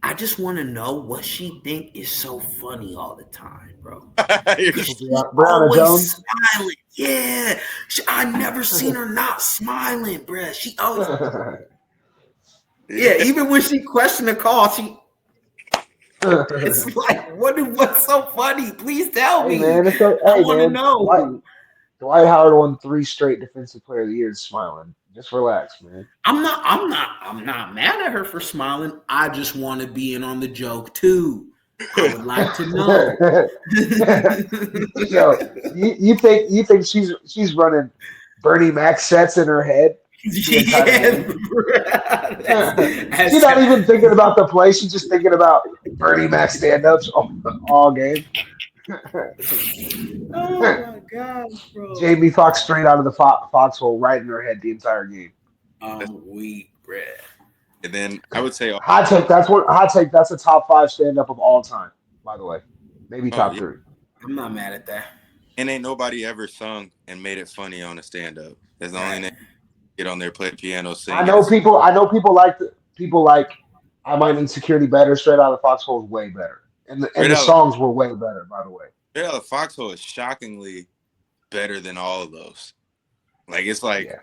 I just want to know what she think is so funny all the time, bro. Because Oh, she's Brianna always Jones. smiling. Yeah, I never seen her not smiling, bruh. She always, yeah. yeah. Even when she questioned the call, it's like, what's so funny? Please tell Hey me. man, I hey want to man, know. Dwight Howard won 3 straight Defensive Player of the Year. Smiling. Just relax, man. I'm not mad at her for smiling. I just want to be in on the joke too. I would like to know. Yo, you think she's running Bernie Mac sets in her head the entire Yeah, game? She's as, not even thinking about the play. She's just thinking about Bernie Mac stand-ups all game. oh my gosh, bro. Jamie Foxx straight out of the foxhole, right in her head the entire game. I'm weak, bruh. And then I would say, Hot take. That's a top 5 stand-up of all time. By the way, maybe oh top yeah, 3. I'm not mad at that. and ain't nobody ever sung and made it funny on a stand up. That's the only Right. name. get on there, play the piano, I sing, and know it's people. I know people like. I Might Need Security better. Straight Out of the Foxhole is way better, and straight the out of songs were way better. By the way, straight out of Foxhole is shockingly better than all of those. Like it's like yeah,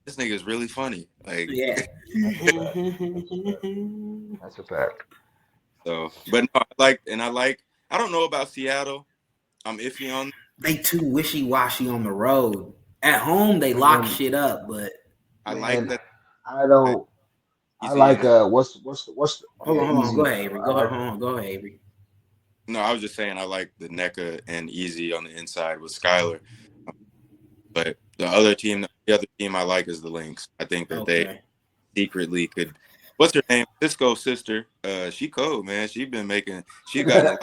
this nigga is really funny. Like Yeah. that's a fact. That's a fact. so, but no, I don't know about Seattle. I'm iffy on. They too wishy-washy on the road. At home, they lock Man, shit up, but I like man, that I don't. I easy like and hold yeah, on, hold on. Go easy. ahead, Avery. Go ahead, hold on. Go ahead, Avery. no, I was just saying I like the NECA and Easy on the inside with Skylar. But the other team I like is the Lynx. I think that they Okay. secretly could. What's her name? Cisco's sister. She cold, man. She gotten a lot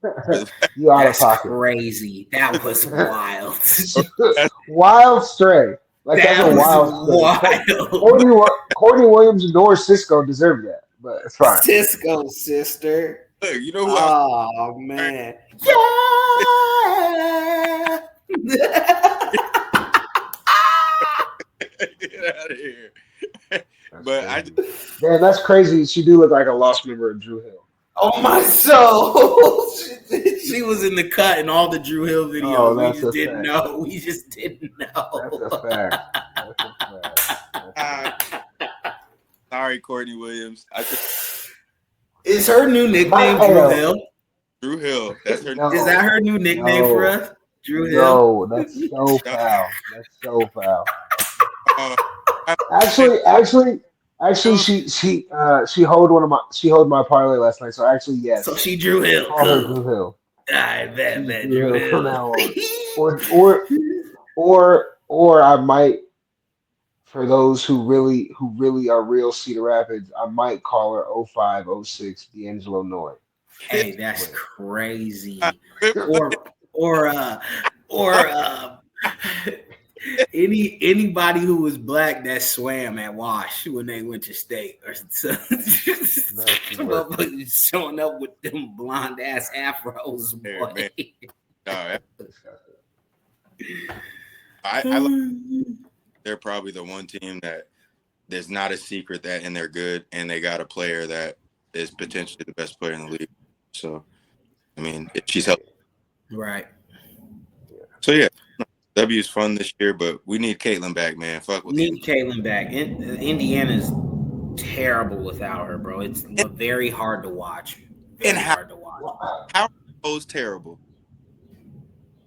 for the fact. You out of That's pocket. crazy. That was wild. That's Wild stray. Like that's That a was wild stray. wild. Courtney Williams nor Cisco deserve that, but it's fine. Cisco sister. look, you know who else? Oh man. Yeah. Get out of here. That's But I just crazy. Man, that's crazy. She do look like a lost member of Drew Hill. Oh my soul. She was in the cut in all the Drew Hill Oh, videos. We that's just a didn't fact. know. We just didn't That's know. a fact. That's a fact. That's a fact. sorry, Courtney Williams. I think Is her new My nickname Drew hell. Hill? Drew Hill. That's her. Is that No, her new nickname for no, us? Drew Hill? no. That's so foul. That's so foul. Uh, I, Actually, she hold my parlay last night. So actually, So yes, she Drew Hill. call her Cool. Drew Hill. I bet She's that Drew Drew Hill from Hill. now on. Or I might, for those who really are real Cedar Rapids, I might call her 0506 D'Angelo Noy. Hey, that's But crazy. quit Or or or anybody who was black that swam at Wash when they went to state or so, that could work. showing up with them blonde ass afros, there, boy. man. No, Disgusting. I like they're probably the one team that there's not a secret that and they're good and they got a player that is potentially the best player in the league. So I mean, if she's healthy. Right. So yeah, W is fun this year, but we need Caitlin back, man. Fuck with Need Caitlin back. Indiana's terrible without her, bro. It's very hard to watch. Very and hard to watch. how are those terrible?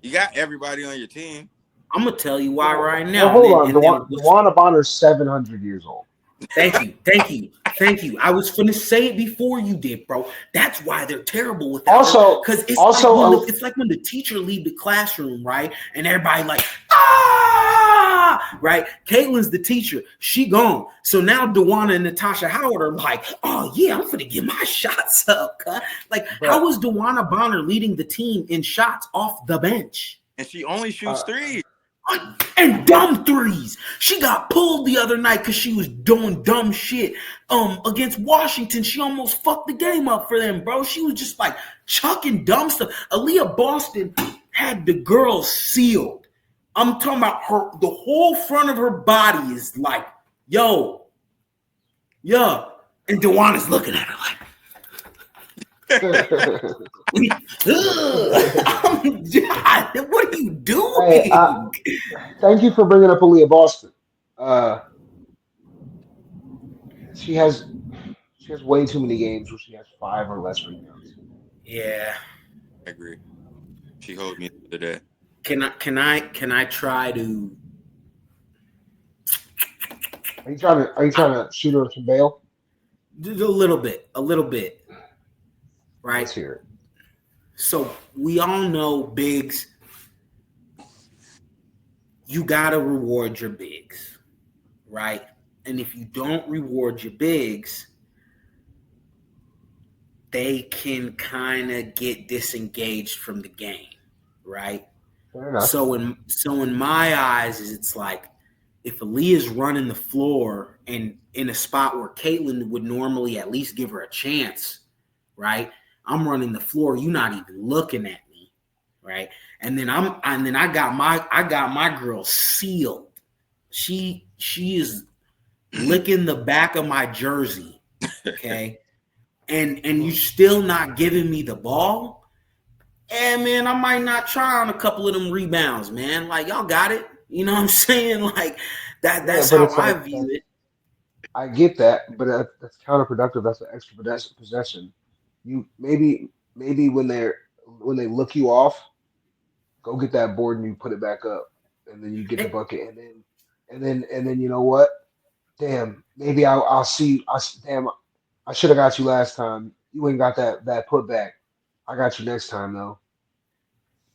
You got everybody on your team. I'm gonna tell you why right Well, now. hold on. And then Dewana Bonner's 700 years old. Thank you. I was finna say it before you did, bro. That's why they're terrible without Also, because it's like when the teacher leave the classroom, right? And everybody like, right? Caitlin's the teacher. She gone. So now Dewana and Natasha Howard are like, oh yeah, I'm finna get my shots up. Cut. Like, how is Dewana Bonner leading the team in shots off the bench? And she only shoots three. And dumb threes. She got pulled the other night because she was doing dumb shit. Against Washington, she almost fucked the game up for them, bro. She was just like chucking dumb stuff. Aaliyah Boston had the girl sealed. I'm talking about her. The whole front of her body is like, yo, yeah. And Dewana's looking at her like. What are you doing? Hey, thank you for bringing up Aaliyah Boston. She has way too many games where she has 5 or less rebounds. Yeah, I agree. She hold me the other day. Can I try to? Are you trying to shoot her some bail? A little bit, right? Let's hear it. So we all know bigs. You gotta reward your bigs, right? And if you don't reward your bigs, they can kind of get disengaged from the game, right? Fair enough. So in my eyes, it's like if Aaliyah's running the floor and in a spot where Caitlin would normally at least give her a chance, right? I'm running the floor. You're not even looking at me, right? And then I got my girl sealed. She she is licking the back of my jersey, okay, and you still not giving me the ball, and man, I might not try on a couple of them rebounds, man. Like y'all got it, you know what I'm saying? Like that. Yeah, That's but how it's I like view it. I get that, but that's counterproductive. That's an extra possession. You maybe when they look you off, go get that board and you put it back up, and then you get the And, bucket, and then you know what? Damn, maybe I'll see. Damn, I should have got you last time. You ain't got that put back. I got you next time though.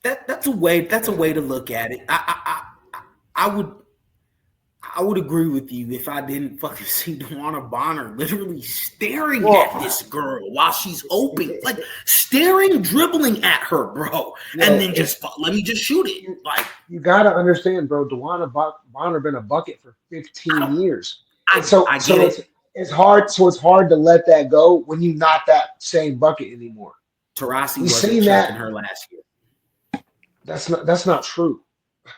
that's a way. That's a way to look at it. I would. I would agree with you if I didn't fucking see Dewana Bonner literally staring at Well, this girl while she's it, open, it, like it, staring, dribbling at her, bro, and yo, then it's just let me just shoot it. you, Like you gotta understand, bro. Bonner been a bucket for I 15 don't, years, and so I get so it. it's hard. So it's hard to let that go when you not that same bucket anymore. Tarasi We wasn't seen checking that. her last year. That's not true.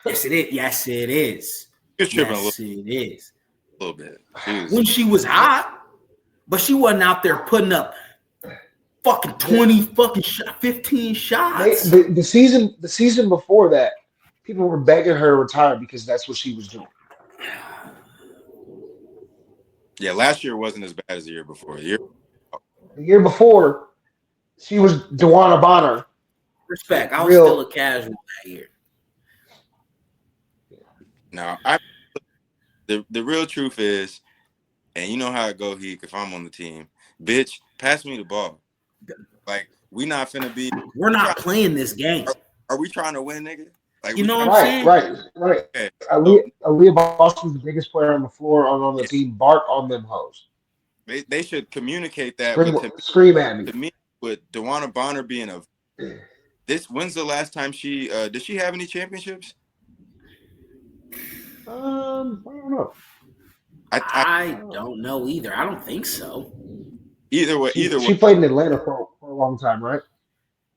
Yes, it is. Yes, it is. She was tripping Yes, it is. little bit. She was When she was hot, but she wasn't out there putting up fucking The, 20 fucking 15 they, shots. the season before that, people were begging her to retire because that's what she was doing. yeah. Last year wasn't as bad as the year before. The year The year before, she was Dewana Bonner. Respect. I was still Real. a casual that year. now, the real truth is, and you know how it go, Heek. If I'm on the team, bitch, pass me the ball. Like we not finna be. We're We try. not playing this game. Are we trying to win, nigga? Like You we know what trying. I'm Right, saying? right. Okay. So Aaliyah Boston's the biggest player on the floor on the yeah, team. Bark on them hoes. they should communicate that. Scream, But scream at me. to me, with Dewana Bonner being a when's the last time she did she have any championships? I don't know. I I I don't know. don't know either. I don't think so. She either way, she played in Atlanta for a long time, right?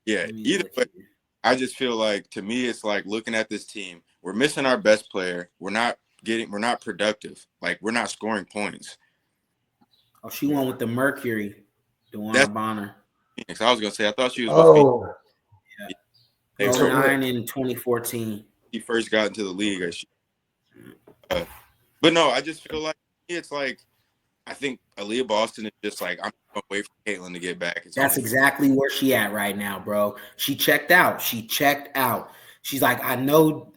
yeah, Let me either look way. here. I just feel like to me, it's like looking at this team. We're missing our best player. We're not productive. Like we're not scoring points. Oh, she Yeah. won with the Mercury, That's Dewana Bonner. Phoenix. I was gonna say I thought she was with Phoenix. Oh, They Oh were so nine in 2014. he first got into the league. But no, I just feel like it's like I think Aaliyah Boston is just like I'm gonna wait for Caitlin to get back. It's That's only exactly where she at right now, bro. She checked out. She checked out. She's like, I know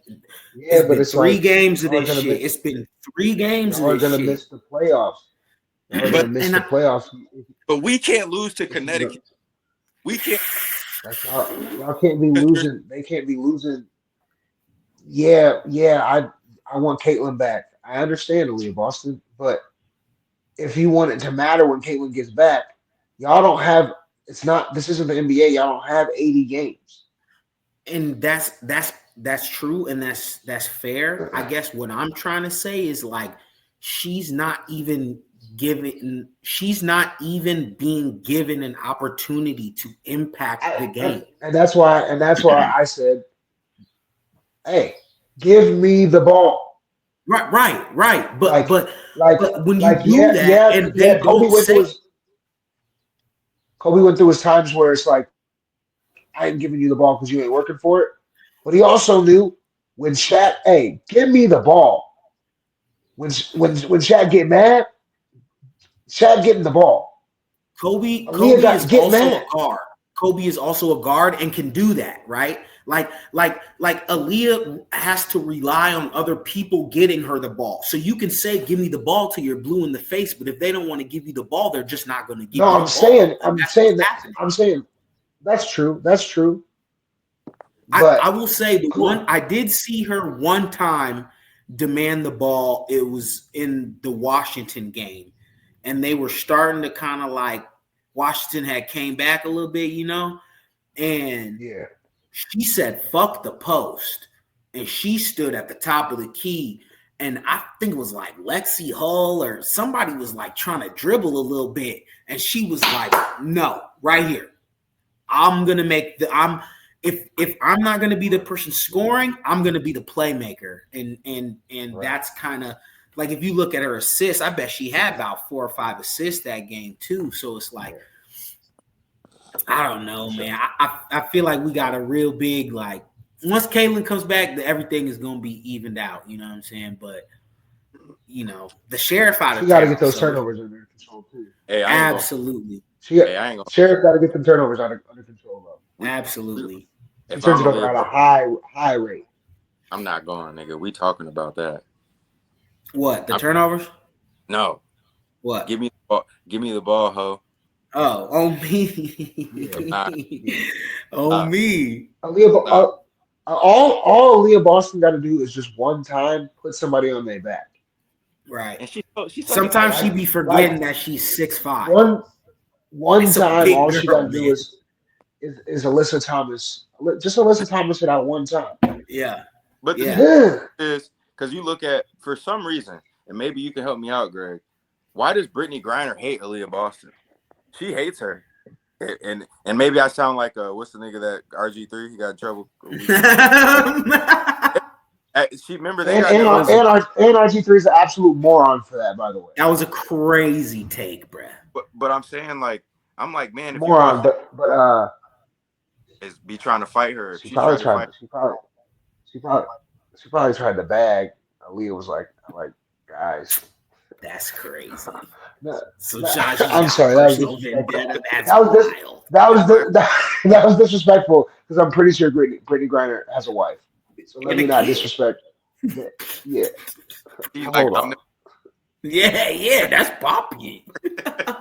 yeah, it's but been it's three like games of y'all are this gonna shit. miss. It's been 3 games of Y'all are this gonna shit. miss the playoffs. Y'all are gonna but miss And the playoffs. we can't lose to If you Connecticut. We can't That's y'all can't be because you're losing. They can't be losing. Yeah. I want Caitlyn back. I understand, Aaliyah Boston, but if you want it to matter when Caitlyn gets back, y'all don't have. It's not. This isn't the NBA. Y'all don't have 80 games. and that's true, and that's fair. I guess what I'm trying to say is like she's not even being given an opportunity to impact the game. And that's why I said, hey, give me the ball. Right. But Like but like but when you like do that and they Kobe don't went through say his times where it's like I ain't giving you the ball because you ain't working for it. But he also knew when Shaq, hey, give me the ball. When Shaq get mad, Shaq getting the ball. Aaliyah Kobe got is get also a mad. guard. Kobe is also a guard and can do that, right? Like Aaliyah has to rely on other people getting her the ball. So you can say, "Give me the ball" till you're blue in the face, but if they don't want to give you the ball, they're just not going to give No, you the ball, and I'm that's what's saying that happening. I'm saying that's true. That's true. I But will say the one cool. I did see her one time demand the ball. It was in the Washington game, and they were starting to kind of like Washington had came back a little bit, and Yeah. she said, "Fuck the post," and she stood at the top of the key. And I think it was like Lexi Hull or somebody was like trying to dribble a little bit, and she was like, "No, right here. I'm gonna make the I'm if I'm not gonna be the person scoring, I'm gonna be the playmaker." And Right. that's kind of like if you look at her assists, I bet she had about 4 or 5 assists that game too. So it's like, I don't know, man. I feel like we got a real big like once Caitlin comes back, everything is gonna be evened out. You know what I'm saying? But the sheriff out She of got to get town. those So turnovers under control too. Hey, I ain't gonna. absolutely, Hey, I ain't gonna. Sheriff got to get the turnovers under control though. We, absolutely. She if turns I'm it a over Leah at a Ball, high rate. I'm not going, nigga. We talking about that. What the I'm, turnovers? no, What? give me the ball. Give me the ball, ho. Oh, on Yeah, Nah, me, yeah. on nah, me. Aaliyah, nah. all Aaliyah Boston got to do is just one time put somebody on their back. Right. And she's such a Sometimes big she Like girl. be forgetting like that she's 6'5". one It's a time, big all she got girl, to do man. is Alyssa Thomas, just Alyssa Thomas for that one time. Yeah. But the thing Yeah. Yeah. is, because you look at for some reason, and maybe you can help me out, Greg. Why does Brittany Griner hate Aaliyah Boston? She hates her. And maybe I sound like what's the nigga that RG3 he got in trouble a week ago. She remember they And got and that was little a and RG3 is an absolute moron for that, by the way. that was a crazy take, bruh. but I'm saying like I'm like, man, if you Moron, boss but is be trying to fight her, if she she's probably trying to tried. fight She probably she probably tried to bag. Aaliyah was like, guys. That's crazy. No, So no, Josh, you I'm got a sorry, that was personal disrespectful. vendetta. That's That was this. wild. That was and like that was disrespectful because I'm pretty sure Brittany Griner has a wife. So let And a me not kid. disrespect. Yeah, she's like hold I'm on. Yeah, that's poppy.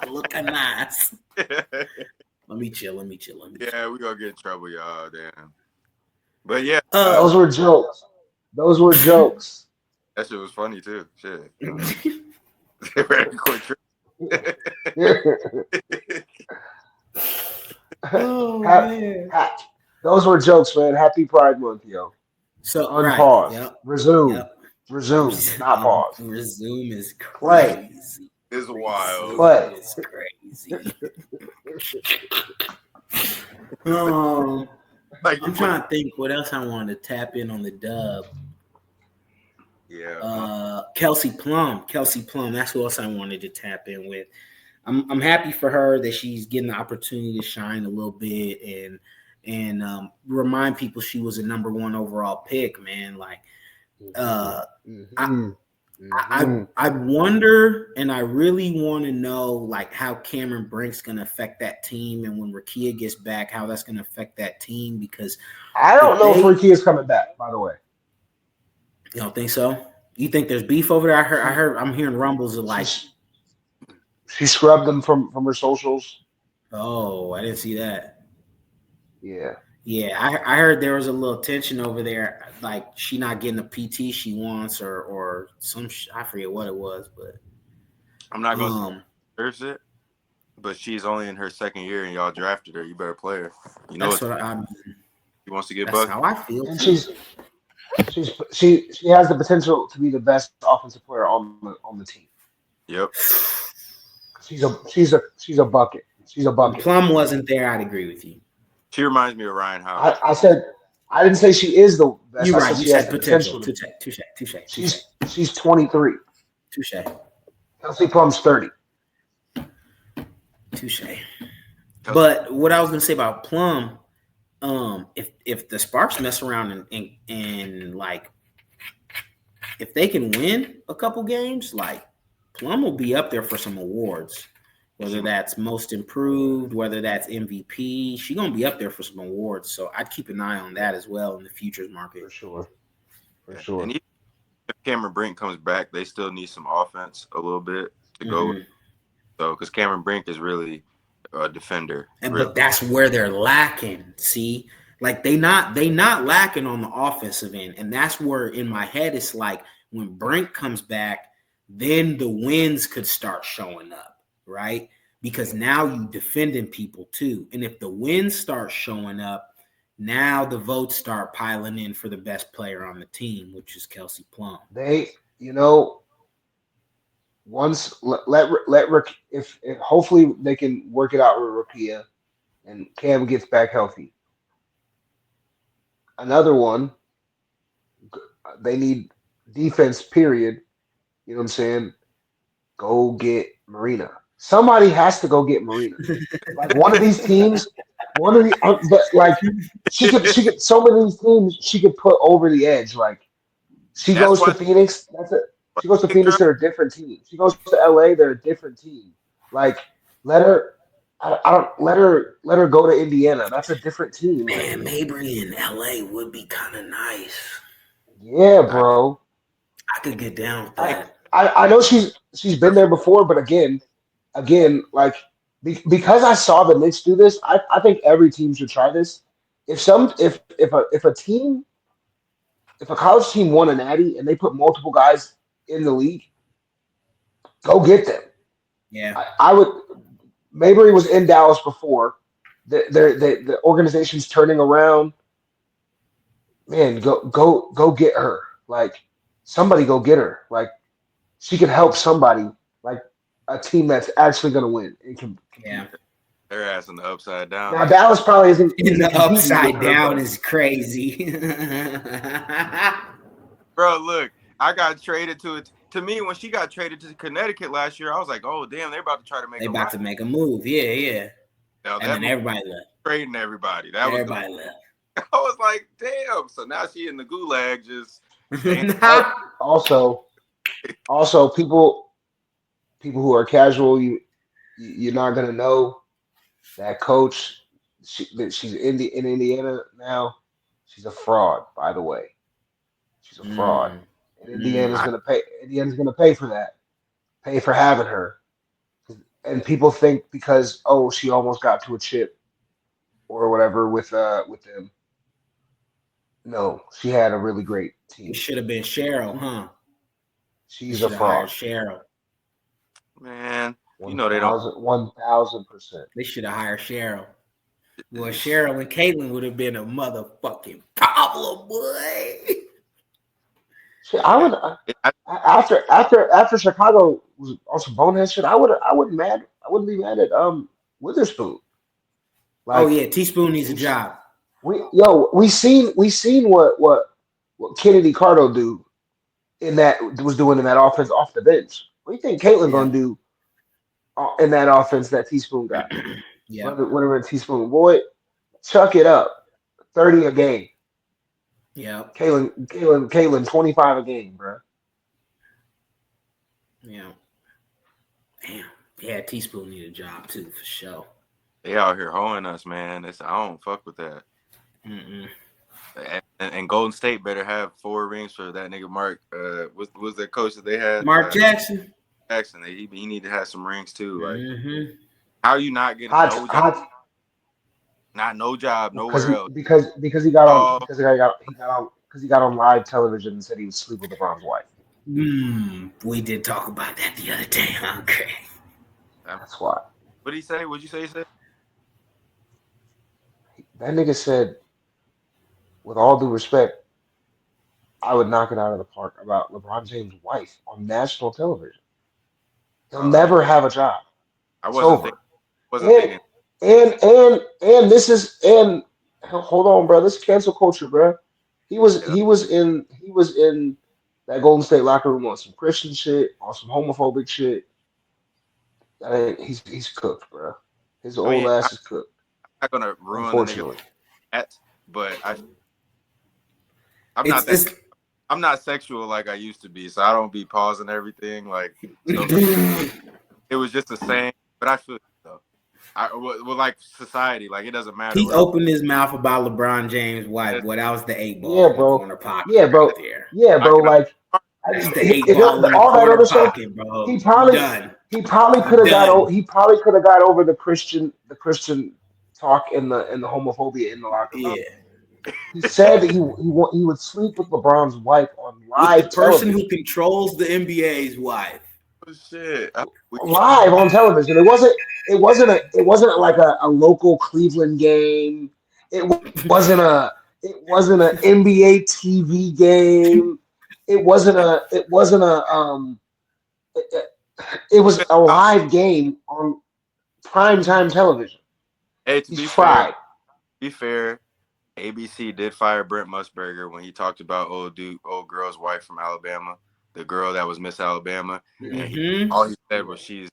Looking nice. never Let me chill. Let me chill. Yeah, we gonna get in trouble, y'all. Damn. But yeah, Those Uh, were jokes. Those were jokes. that shit was funny too. Shit. Very quick oh Ha- man. Those were jokes, man. Happy Pride Month, yo. So right. Unpause. Yep. Resume. Yep. Resume. Not pause. Resume is Play. crazy. It's wild. Resume Play. is crazy. Um, Like you I'm put trying to think what else I wanted to tap in on the dub. yeah. Kelsey Plum. Kelsey Plum. That's who else I wanted to tap in with. I'm happy for her that she's getting the opportunity to shine a little bit and remind people she was a number 1 overall pick, man. Like Mm-hmm. I wonder, and I really want to know like how Cameron Brink's gonna affect that team, and when Rakia gets back, how that's gonna affect that team. Because I don't if know if they, Ricky is coming back, by the way. you don't think so? You think there's beef over there? She I'm hearing rumbles of like, she's she scrubbed them from her socials. oh, I didn't see that. Yeah. Yeah, I heard there was a little tension over there, like she not getting the PT she wants, or some I forget what it was, but I'm not gonna say um, there's it, but she's only in her second year and y'all drafted her. You better play her. You know that's what what she wants to get that's buckets. how I feel And too. she has the potential to be the best offensive player on the team. Yep. She's a bucket. She's a When bucket. Plum wasn't there, I'd agree with you. She reminds me of Ryan Howard. I said I didn't say she is the best. You're I right. said You she has said the potential. potential to Touche, be. touche, touche, touche, She's 23. touche, Kelsey Plum's 30. touche. But what I was gonna say about Plum, if the Sparks mess around and like if they can win a couple games, like Plum will be up there for some awards. She Whether that's most improved, whether that's MVP, she's gonna be up there for some awards. So I'd keep an eye on that as well in the futures market. For sure. For yeah. sure. And even if Cameron Brink comes back, they still need some offense a little bit to go. Mm-hmm. So because Cameron Brink is really a defender. Really. But that's where they're lacking. See, like they not lacking on the offensive end, and that's where in my head it's like when Brink comes back, then the wins could start showing up, right? Because now you defending people too, and if the wins start showing up, now the votes start piling in for the best player on the team, which is Kelsey Plum. They, you know, once let if hopefully they can work it out with Rakia and Cam gets back healthy. Another one, they need defense. Period. You know what I'm saying? Go get Marina. Somebody has to go get Marina. Like one of these teams, one of the but like she could so many of these teams she could put over the edge. Like she That's goes to why Phoenix, that's it. She goes to picked Phoenix, her. they're a different team. She goes to LA, they're a different team. Like let her I don't let her go to Indiana. That's a different team. Like Man, Mabry in LA would be kind of nice. yeah, I, bro. I could get down with Like that. I know she's been there before, but again, like because I saw the Knicks do this, I think every team should try this. If a college team won a natty and they put multiple guys in the league, go get them. Yeah. I would. Mabry was in Dallas before. The organization's turning around. Man, go get her. Like somebody go get her. Like she can help somebody. Like a team that's actually going to win and can Yeah. compete. her ass in the upside down. Now Dallas probably And isn't the competing with upside her, down but is crazy. Bro, look, I got traded to it. To me, when she got traded to Connecticut last year, I was like, oh damn, they're about to try to make They a about run. to make a move. Yeah, yeah. Now And that then move everybody left. trading everybody. That was the Everybody left. I was like, damn. So now she in the gulag just staying. also also people who are casual, you're not going to know that coach. That she's in Indiana now. She's a fraud, by the way. She's a fraud, Mm, and Indiana's mm. I, going to pay. Indiana's going to pay for that. Pay for having her. And people think because she almost got to a chip or whatever with them. No, she had a really great It team. should have been Cheryl, huh? They She's a should have hired fraud. Cheryl. man, you One know they don't. thousand, 1,000%. They should have hired Cheryl. Well, Cheryl and Caitlin would have been a motherfucking problem, boy. Shit, I Yeah, would I, after Chicago was on some bonehead shit. I wouldn't be mad at Witherspoon. Oh Like yeah, Teaspoon needs a we job. we seen what Kennedy Cardo do in that was doing in that offense off the bench. What do you think Caitlin Yeah. gonna do in that offense that Teaspoon got? Yeah. Whatever Teaspoon boy, chuck it up, 30 a game. Yeah. Caitlin 25 a game, bro. Yeah. Damn. Yeah, Teaspoon need a job too, for sure. they out here hoeing us, man. I don't fuck with that. Mm-mm. And Golden State better have 4 rings for that nigga Mark. Was the coach that they had? Mark Jackson. Jackson. He need to have some rings too. Like, Mm-hmm. how you not getting Hot no job? hot Not no job because nowhere he else. because he got on Oh, because he got on live television and said he would sleep with LeBron's wife. We did talk about that the other day, huh, Craig? That's why. what did he say? What'd you say? He said? That nigga said, with all due respect, I would knock it out of the park about LeBron James' wife on national television. He'll Oh, never have a job. I It's wasn't over. thinking. Wasn't And thinking. and this is and hold on, bro. This is cancel culture, bro. He was in that Golden State locker room on some Christian shit, on some homophobic shit. He's cooked, bro. His I old mean, ass I'm is cooked, not gonna ruin the nigga unfortunately. at, but I'm not that. It's I'm not sexual like I used to be, so I don't be pausing everything. Like, so it was just the same. But I feel though. Well, like society, like it doesn't matter he what. opened his mouth about LeBron James' wife. Boy, that was the 8 ball Yeah, in the bro. corner pocket Yeah, bro. right there. Yeah, I bro. can. Like, That's the 8 ball in the all that corner other stuff, pocket, bro. he You probably done. he probably You could have done. got over the Christian talk and the homophobia in the locker room. Yeah. He said that he would sleep with LeBron's wife on With the live person television. who controls the NBA's wife. Oh, shit. Live on television. It wasn't like a local Cleveland game. It wasn't an NBA TV game. It, it was a live game on primetime television. Hey, to He's fried. be fair, ABC did fire Brent Musburger when he talked about old girl's wife from Alabama. the girl that was Miss Alabama, Mm-hmm. all he said was she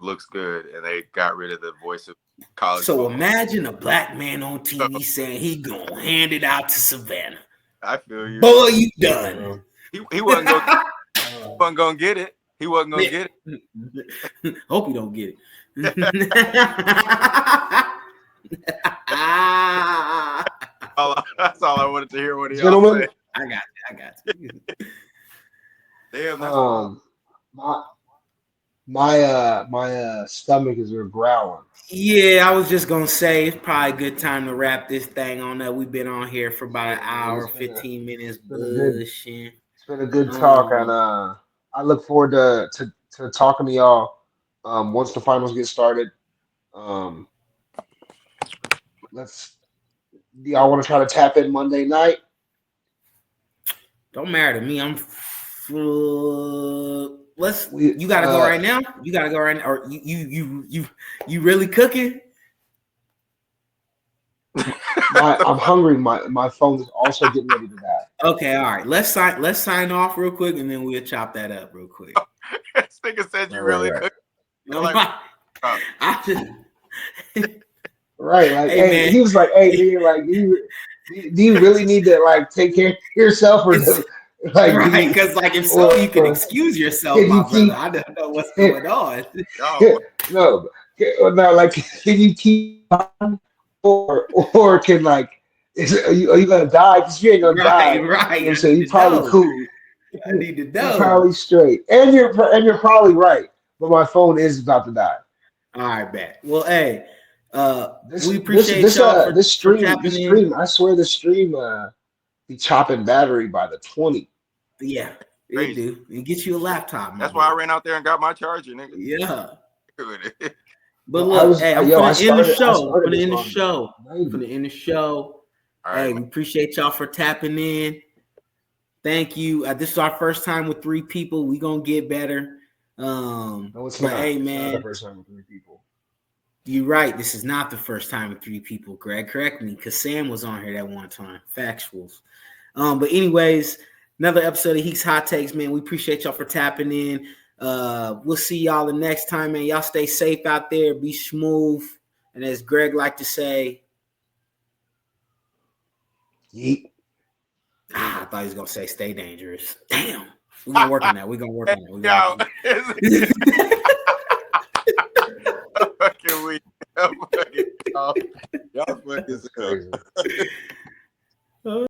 looks good, and they got rid of the voice of college. So football. imagine a black man on TV saying he gonna hand it out to Savannah. I feel you. Boy, you done. He wasn't gonna get it. He wasn't gonna get it. Hope you don't get it. That's all I wanted to hear. What he Gentlemen, say. I got you. Damn, that's my stomach is growling. Yeah, I was just gonna say it's probably a good time to wrap this thing on up. We've been on here for about an hour, 15 minutes bullshit. It's been a good talk, and I look forward to talking to y'all once the finals get started. Do y'all want to try to tap in Monday night? Don't matter to me. You gotta go right now. You gotta go right now, or you really cooking? I'm hungry. My phone is also getting ready to die. Okay, all right. Let's sign off real quick, and then we'll chop that up real quick. This nigga said you really cooking. Right, like hey, he was like, "Hey, dude, like, do you really need to like take care of yourself, or like, right? Because like if so, you can excuse yourself, my brother. I don't know what's going on. No, like, can you keep on, or can like, are you gonna die? Because you ain't gonna die, right? You know, so you probably cool. I need to know. You're probably straight, and you're probably right. But my phone is about to die. All right, bet. Well, hey. We appreciate y'all for this stream. In. I swear, the stream be chopping battery by the 20. Yeah, it do. It gets you a laptop. That's why I ran out there and got my charger, nigga. Yeah. But well, look, I'm gonna end the show. I'm gonna end the show. All right, hey, we appreciate y'all for tapping in. Thank you. This is our first time with 3 people. We gonna get better. No, it's not. Hey, man, it's not the first time with 3 people. You're right. This is not the first time with 3 people, Greg. Correct me, because Sam was on here that one time. Factuals. But anyways, another episode of Heek's Hot Takes, man. We appreciate y'all for tapping in. We'll see y'all the next time, man. Y'all stay safe out there. Be smooth. And as Greg like to say, Yeet. I thought he was going to say stay dangerous. Damn. We're going to work on that. Fucking weak. Y'all fucking hell.